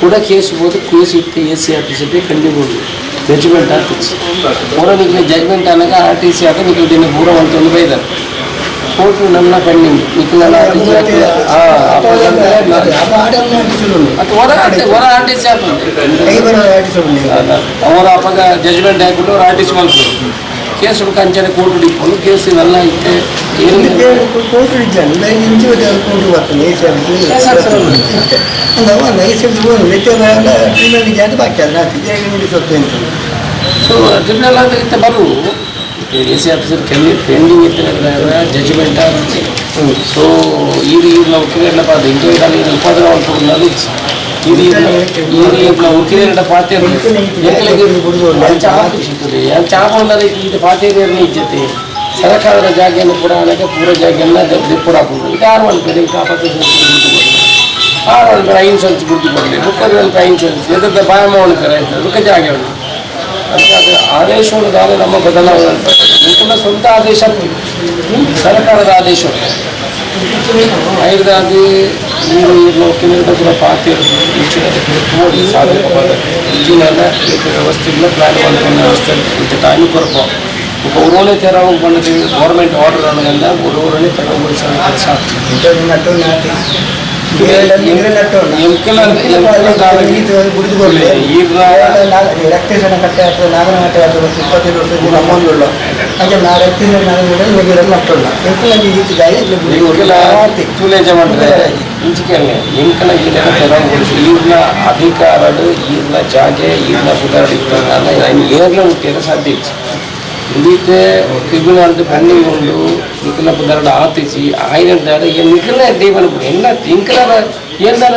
ಕೂಡ ಕೇಸ್ಬೋದು ಕೇಸ್ ಇಟ್ಟು AC ಆಫೀಸಲ್ಲಿ ಕಂಡು ಜಡ್ಜ್ಮೆಂಟ್ ಆಗ್ತಿತ್ತು ಹೊರ ಮಿಗಿಲಿಗೆ ಜಡ್ಜ್ಮೆಂಟ್ ಆನಾಗ RTC ಆಗ ನಿಖಿಲ್ ದಿನ ಪೂರ ಒಂದು ಬೈದಾರೆ ಕೋರ್ಟು ನನ್ನ ಪೆಂಡಿಂಗ್ ನಿಖಿಲ್ ಹೊರ RTC ಅವರ ಅಪ್ಪಾಗ ಜಡ್ಜ್ಮೆಂಟ್ ಹಾಕ್ಬಿಟ್ಟು ಅವ್ರು RTC ಮಾಡ್ತಾರೆ ಕೇಸ್ ಹುಡುಕ ಅಂಚನೆ ಕೋರ್ಟ್ ಹಿಡಿಕೊಂಡು ಕೇಸ್ ಇವೆಲ್ಲ ಐತೆ ಸೊ ಟ್ರಿಬ್ಯುನಲ್ ಅಂತ ಇತ್ತೆ ಬರು AC ಆಫೀಸರ್ ಪೆಂಡಿಂಗ್ ಇತ್ತು ಜಡ್ಜ್ಮೆಂಟ್ ಆಗುತ್ತೆ ಸೊ ಈ ವಕೀಲರ ಪಾತ್ರ ಇಂಟರ್ವ್ಯೂ ಉಪಾಧ್ಯ ಮಾಡ್ಕೊಂಡು ವಕೀಲರ ಪಾತ್ರ ಚಾಪಂದರೆ ಇದು ಪಾತೇರಿಯರ್ನ ಇಜ್ಜತೆ ಸರ್ಕಾರದ ಜಾಗೆಯನ್ನು ಕೂಡ ಅನ್ನಕ್ಕೆ ಪೂರ ಜಾಗೆಯನ್ನ ಕೂಡ ಹಾಕೊಂಡು ಯಾರು ಮಾಡ್ತಾರೆ ಇನ್ಶೂರೆನ್ಸ್ ಗುರ್ತು ಕೊಡಲಿ ಬುಕ್ಕದ ಇನ್ಶೂರೆನ್ಸ್ ಎದ್ರದ ಬಾಯ ಮಾಡ್ತಾರೆ ಬುಕ್ಕ ಜಾಗ ಅದು ಆದೇಶವನ್ನು ದಾಳಿ ನಮ್ಮ ಬದಲಾವಣೆ ನಿನ್ನ ಸ್ವಂತ ಆದೇಶ ಸರ್ಕಾರದ ಆದೇಶ ಐದಾಗಿ ನೀರು ಕಿಲೋಮೀಟರ್ ಕೂಡ ಪಾತಿ ನೋಡಿ ಸಾಧಕವಾದ ಇಂಜಿನೆಲ್ಲ ವ್ಯವಸ್ಥೆಗಳ ಪ್ಲಾನ್ ಮಾಡ್ಕೊಂಡು ವ್ಯವಸ್ಥೆ ಇಂಥ ಟೈಮ್ ಕೊರಪ ಊರೋನೇ ತೆರವು ಬಂದಿದೆ ಗೌರ್ಮೆಂಟ್ ಆರ್ಡರ್ ಅನ್ನೋದೆಲ್ಲ ಊರೋನೇ ತೆರವುಗೊಳಿಸೋ ಕೆಲಸ ರಕ್ತೇಶನ ಕಟ್ಟೆ ಅಥವಾ ನಾಗನ ಕಟ್ಟೆ ಅಥವಾ 25 ವರ್ಷದ ಅಮ್ಮಂದುಳ್ಳು ಹಾಗೆ ನಾ ರಕ್ತೇಶನ ನಾಗನ ನೀರಲ್ಲಿ ನಟ್ಟಲ್ಲ ತೂಲೇಜ ಮಾಡಿದ್ರೆ ಇಂಚಿಕೆಲ್ಲ ಎಂಕಲ ಈಲೆಲ್ಲ ತೆರವುಗೊಳಿಸಿ ಈಗಿನ ಅಧಿಕಾರಗಳು ಈಗಿನ ಜಾಗೆ ಈಗಿನ ಸುಧಾರಿಸ್ತಾಗ ಏರ್ಲ ಮುಟ್ಟಿದ್ರೆ ಸಾಧ್ಯ ಇತ್ತು ಇದಕ್ಕೆ ಟ್ರಿಬ್ಯುನಲ್ ಪೆಂಡಿಂಗ್ ಉಂಡು ನಿಖಿಲ ಪದಾರ್ಥ ಆತಿಸಿ ಆಯ್ದ ನಿಖಿಲ ದೇವನ ಎಲ್ಲ ತಿಂಕಲ ಏನಾರ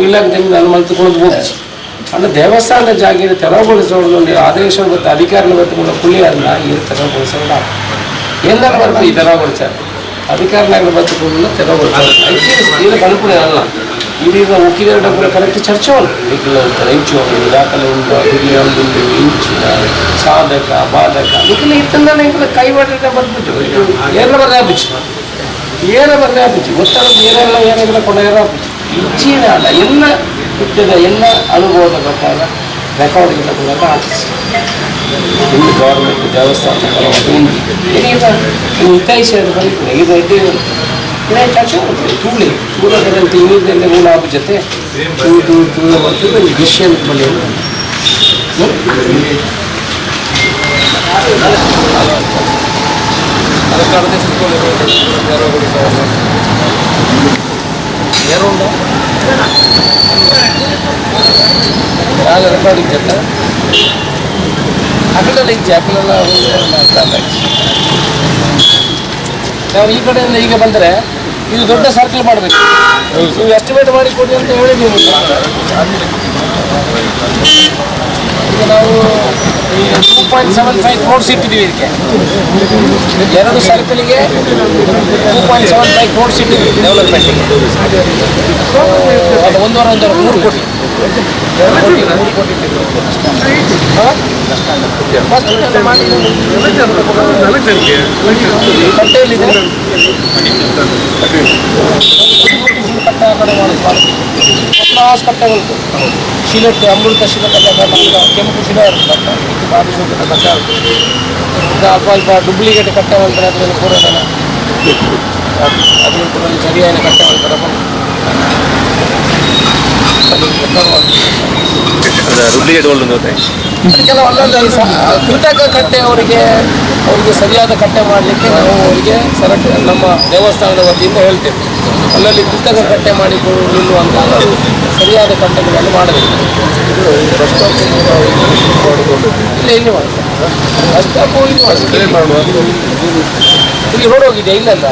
ಇಲಾಖೆ ನಾನು ಮಲ್ತುಕೊಂಡು ಹೋಗಿಸಿ ಅಲ್ಲ ದೇವಸ್ಥಾನದ ಜಾಗ ತೆರವುಗೊಳಿಸೋದು ಆದೇಶ ಮತ್ತು ಅಧಿಕಾರಿಗಳು ಗೊತ್ತುಕೊಂಡು ಪುಳಿಯಲ್ಲ ಏನು ತೆರವುಗೊಳಿಸೋಲ್ಲ ಏನಾರ ಬರ್ಬೋದು ಈ ತೆರವುಗೊಳಿಸ್ತಾರೆ ಅಧಿಕಾರಿಗಳು ಬದುಕೊಂಡು ತೆರವುಗೊಳಿಸ್ತಾರೆ ಇದು ಕಲ್ಪನೆ ಅಲ್ಲ ಇದೀಗ ವಕೀಲರ ಕೂಡ ಕರೆಕ್ಟ್ ಚರ್ಚೆ ಉಂಟು ನಿಖಿಲ ಅಂತಾರೆ ಇಂಚು ದಾಖಲೆ ಉಂಟು ಹಿರಿಯ ಒಂದು ಇಂಚಿನ ಸಾಧಕ ಬಾಧಕ ನಿಖಿಲ ಇತ್ತಂದ್ರೆ ನಿಖಿಲ ಕೈ ಮಾಡಿದ್ರೆ ಬಂದ್ಬಿಟ್ಟು ಏನ ಬರ್ದೇ ಆಪಿಚ್ಚು ಏನ ಬರ್ದೇ ಆಪಿಚ್ಚು ಗೊತ್ತಾಗ ಏನೆಲ್ಲ ಏನೆಲ್ಲ ಕೊಂಡಾಗ ಇಂಚಿನ ಅಲ್ಲ ಎಲ್ಲ ಹುಟ್ಟಿದ ಎಲ್ಲ ಅನುಭವದ ಪ್ರಕಾರ ರೆಕಾರ್ಡ್ಗೆಲ್ಲ ಕೂಡ ಆಫೀಸ್ ಹಿಂದೆ ಗೌರ್ಮೆಂಟ್ ದೇವಸ್ಥಾನ ಏನೀಗ ಹಿತೈಷಿಯಾದ ಬರೀತಾರೆ ಈಗ ಇದ್ದೇ ಚರ್ಚೆ ಮಾಡ್ತಾರೆ ತೂಳಿ ತೂರದಂತೆ ಇನ್ನಿದ್ದಂತೆ ಮೂಲ ಆಪ ಜೊತೆ ತೂರ ಬರ್ತದೆ ವಿಷಯ ಬಳಿ ಯಾರು ಯಾರು ರೆಕಾರ್ಡಿಂಗ್ ಜೊತೆ ಅಕಲೆಲ್ಲ ಇಜ್ಜೆ ಅಕಲೆಲ್ಲ ನಾವು ಈ ಕಡೆಯಿಂದ ಈಗ ಬಂದರೆ ಇದು ದೊಡ್ಡ ಸರ್ಕಲ್ ಮಾಡಬೇಕು ನೀವು ಎಸ್ಟಿಮೇಟ್ ಮಾಡಿ ಕೊಡಿ ಅಂತ ಹೇಳಿ ನೀವು ಈಗ ನಾವು 2.75 ಕ್ರೋಡ್ಸ್ ಇಟ್ಟಿದ್ದೀವಿ ಇದಕ್ಕೆ ಎರಡು ಸರ್ಕಲ್ಗೆ 2.75 ಕ್ರೋಡ್ಸ್ ಇಟ್ಟಿದ್ದೀವಿ ಡೆವಲಪ್ಮೆಂಟಿಗೆ ಅದು ಒಂದೂವರೆ 3 ಕೋಟಿ ಕಟ್ಟೆಯಲ್ಲಿದೆ ಕಟ್ಟೆ ಕಡೆ ಕ್ಲಾಸ್ ಕಟ್ಟೆ ಉಂಟು ಶಿಲೆಟ್ಟು ಅಮೃತ ಶಿಲೆ ಕೆಂಪು ಶಿಲೆ ಇರುತ್ತೆ ಕಟ್ಟೆ ಅಲ್ಪ ಅಲ್ಪ ಡೂಪ್ಲಿಕೇಟ್ ಕಟ್ಟೆ ಮಾಡ್ತಾರೆ ಅದರಲ್ಲಿ ಪೂರ ಜನ ಅದರಲ್ಲಿ ಕೂಡ ಸರಿಯಾದ ಕಟ್ಟೆ ಮಾಡ್ತಾರೆ ಡೂಪ್ಲಿಕೇಟ್ ಗೋಲ್ಡ್ ಅಂತ ಕೆಲವು ಅಲ್ಲಲ್ಲಿ ಕೃತಕ ಕಟ್ಟೆ ಅವರಿಗೆ ಸರಿಯಾದ ಕಟ್ಟೆ ಮಾಡಲಿಕ್ಕೆ ನಾವು ಅವರಿಗೆ ನಮ್ಮ ದೇವಸ್ಥಾನದ ವತಿಯಿಂದ ಹೇಳ್ತೇವೆ. ಅಲ್ಲಲ್ಲಿ ಕೃತಕ ಕಟ್ಟೆ ಮಾಡಿಕೊಂಡು ನಿಲ್ಲುವಂಥ ಸರಿಯಾದ ಕಟ್ಟೆಗಳನ್ನು ಮಾಡಬೇಕು. ಇಲ್ಲಿ ಇಲ್ಲಿ ರೋಡ್ ಹೋಗಿದೆ ಇಲ್ಲಲ್ಲ,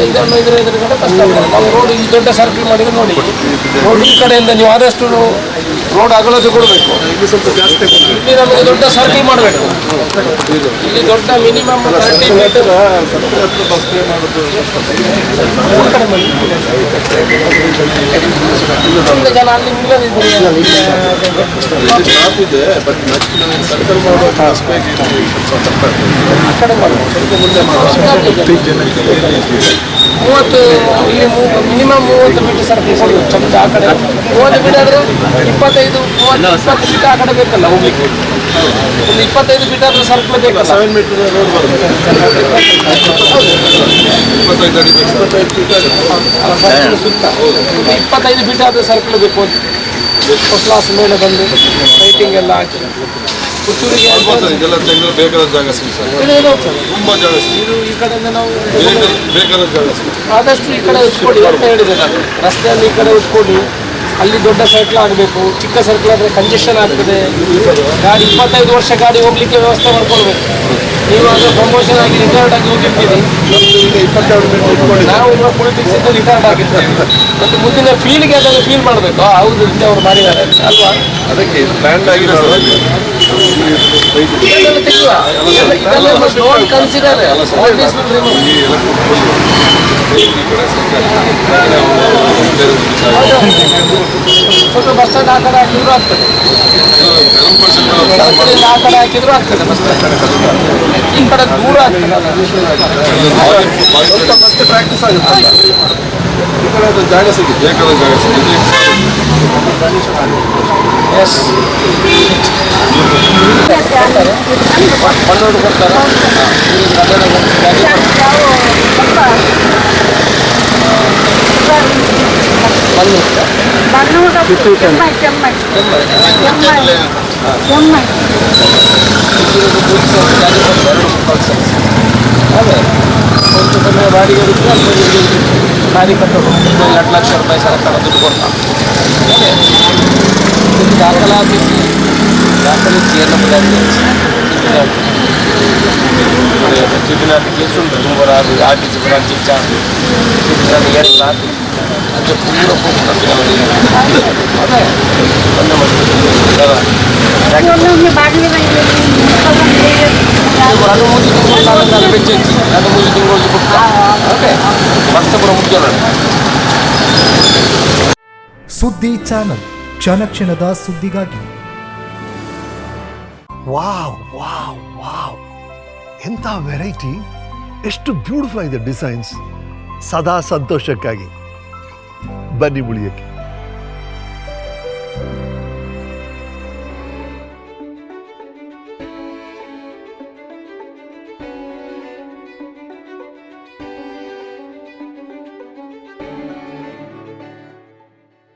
ಇದನ್ನು ಎದುರುಗಡೆ ಕಷ್ಟ ಆಗ್ತದೆ. ನಾವು ರೋಡ್ ಈ ದೊಡ್ಡ ಸರ್ಕಲ್ ಮಾಡಿದ್ರೆ ನೋಡಿ, ರೋಡ್ ಈ ಕಡೆಯಿಂದ ನೀವು ಆದಷ್ಟು ರೋಡ್ ಅಗಲತೆ ಕೊಡಬೇಕು. ಇಲ್ಲಿ ನಮಗೆ ದೊಡ್ಡ ಸರ್ಕಲ್ ಮಾಡಬೇಕು. ಇಲ್ಲಿ ದೊಡ್ಡ ಮಿನಿಮಮ್ 30 ಮೀಟರ್ ಜನ ಅಲ್ಲಿ ಮೂವತ್ತು ಇಲ್ಲಿ ಮಿನಿಮಮ್ 30 ಮೀಟರ್ ಸರ್ಕಲ್ ಕೊಡಬೇಕು. ಚಂದ ಆ ಕಡೆ 30 ಫೀಟ್ ಆದ್ರೆ 25 20 ಫೀಟ್ ಆ ಕಡೆ ಬೇಕಲ್ಲ ಹೋಗ್ಲಿಕ್ಕೆ. ಒಂದು 25 ಫೀಟ್ ಆದ್ರೆ ಸರ್ಕಲ್ ಬೇಕಲ್ಲ. 7 ಮೀಟರ್ ರೋಡ್ ಬರುತ್ತೆ. 25 ಫೀಟ್ ಆದ್ರೆ ಸರ್ಕಲ್ ಬೇಕು ಅಂತ ಫಸ್ಟ್ ಕ್ಲಾಸ್ ಮೇಲೆ ಬಂದು ಲೈಟಿಂಗ್ ಎಲ್ಲ ಹಾಕಿ ಪುತ್ತೂರಿಗೆ ಬೇಕಾದ ಜಾಗ ತುಂಬಾ ಜಾಗ ಇದು ಈ ಕಡೆಯಿಂದ ನಾವು ಬೇಕಾದ ಜಾಗ ಆದಷ್ಟು ಈ ಕಡೆ ಉತ್ಕೊಡಿ ಅಂತ ಹೇಳಿದೆ ನಾನು. ರಸ್ತೆಯಲ್ಲಿ ಈ ಕಡೆ ಉತ್ಕೊಡಿ. ಅಲ್ಲಿ ದೊಡ್ಡ ಸರ್ಕಲ್ ಆಗಬೇಕು. ಚಿಕ್ಕ ಸರ್ಕಲ್ ಆದರೆ ಕಂಜೆಷನ್ ಆಗ್ತದೆ. ಗಾಡಿ 25 ವರ್ಷ ಗಾಡಿ ಹೋಗ್ಲಿಕ್ಕೆ ವ್ಯವಸ್ಥೆ ಮಾಡ್ಕೊಳ್ಬೇಕು. ನೀವು ಅದು ಪ್ರಮೋಷನ್ ಆಗಿ ರಿಟೈರ್ಡ್ ಆಗಿ ಹೋಗಿರ್ತೀರಿ. ನಾವು ಇವಾಗ ಪೊಲಿಟಿಕ್ಸಿಂದ ರಿಟೈರ್ಡ್ ಆಗಿರ್ತೇವೆ. ಮತ್ತು ಮುಂದಿನ ಫೀಲ್ಡ್ಗೆ ಅದನ್ನು ಫೀಲ್ ಮಾಡಬೇಕು. ಹೌದು ಇಲ್ಲಿ ಅವರು ಮಾಡಿದ್ದಾರೆ ಅಲ್ವಾ, ಅದಕ್ಕೆ ಪ್ಲಾನ್ ಆಗಿ ಇದೆಲ್ಲ ತೆಗೆಯುವ. ಇದೆಲ್ಲ ಡೋಂಟ್ ಕನ್ಸಿಡರ್ ಸ್ವಲ್ಪ ಬಸ್ ಸ್ಟ್ಯಾಂಡ್ ಆ ಕಡೆ ಹಾಕಿದ್ರು ಆಗ್ತದೆ. ಆ ಕಡೆ ಹಾಕಿದ್ರು ಆಗ್ತದೆ. ಬಸ್ ಸ್ಟ್ಯಾಂಡ್ ಈ ಕಡೆ ದೂರ ಆಗ್ತದೆ. ಪ್ರಾಕ್ಟೀಸ್ ಆಗುತ್ತೆ. ಈ ಕಡೆ ಅದು ಜಾಗ ಸಿಗುತ್ತೆ, ಬೇಕಾದ ಜಾಗ ಸಿಗುತ್ತೆ. ಎಸ್ ಮಣ್ಣೋಡು ಕೊಡ್ತಾರೆ. ಅದೇ ಒಂದು ಸಮಯ ಬಾಡಿಗೆ ಇರುತ್ತೆ. ಗಾಡಿ ಕಟ್ಟೋದು 2 ಲಕ್ಷ ರೂಪಾಯಿ ಸರ್ಕಾರ ದುಡ್ಡು ಕೊಡ್ತಾ. ದಾಖಲಾತಿ ಏನು ಚೀಟಿನಾಟಿ ಕೇಸು ಉಂಟು. ತುಂಬ ಆರ್ ಟಿ ಸಿ ಬ್ರಾಂಚ್ ಚೀಟಿನಾಟಿ ಎಲ್ಲ ಹಾಕಿ ಅದು ಪೂರ ಅದೇ ಅದು ಮುಗಿ ತಿಂಗಳು ಬೆಚ್ಚಿ ಅದು ಮುಗಿ ತಿಂಗಳು ಕೊಡ್ತಾ. ಓಕೆ ವರ್ಷ ಪೂರ ಮುಖ್ಯ. ಸುದ್ದಿ ಚಾನಲ್, ಕ್ಷಣ ಕ್ಷಣದ ಸುದ್ದಿಗಾಗಿ. ವಾವ್ ವಾವ್ ವಾವ್, ಎಂಥ ವೆರೈಟಿ, ಎಷ್ಟು ಬ್ಯೂಟಿಫುಲ್ ಆಗಿದೆ ಡಿಸೈನ್ಸ್. ಸದಾ ಸಂತೋಷಕ್ಕಾಗಿ ಬನ್ನಿ ಉಳಿಯಕ್ಕೆ.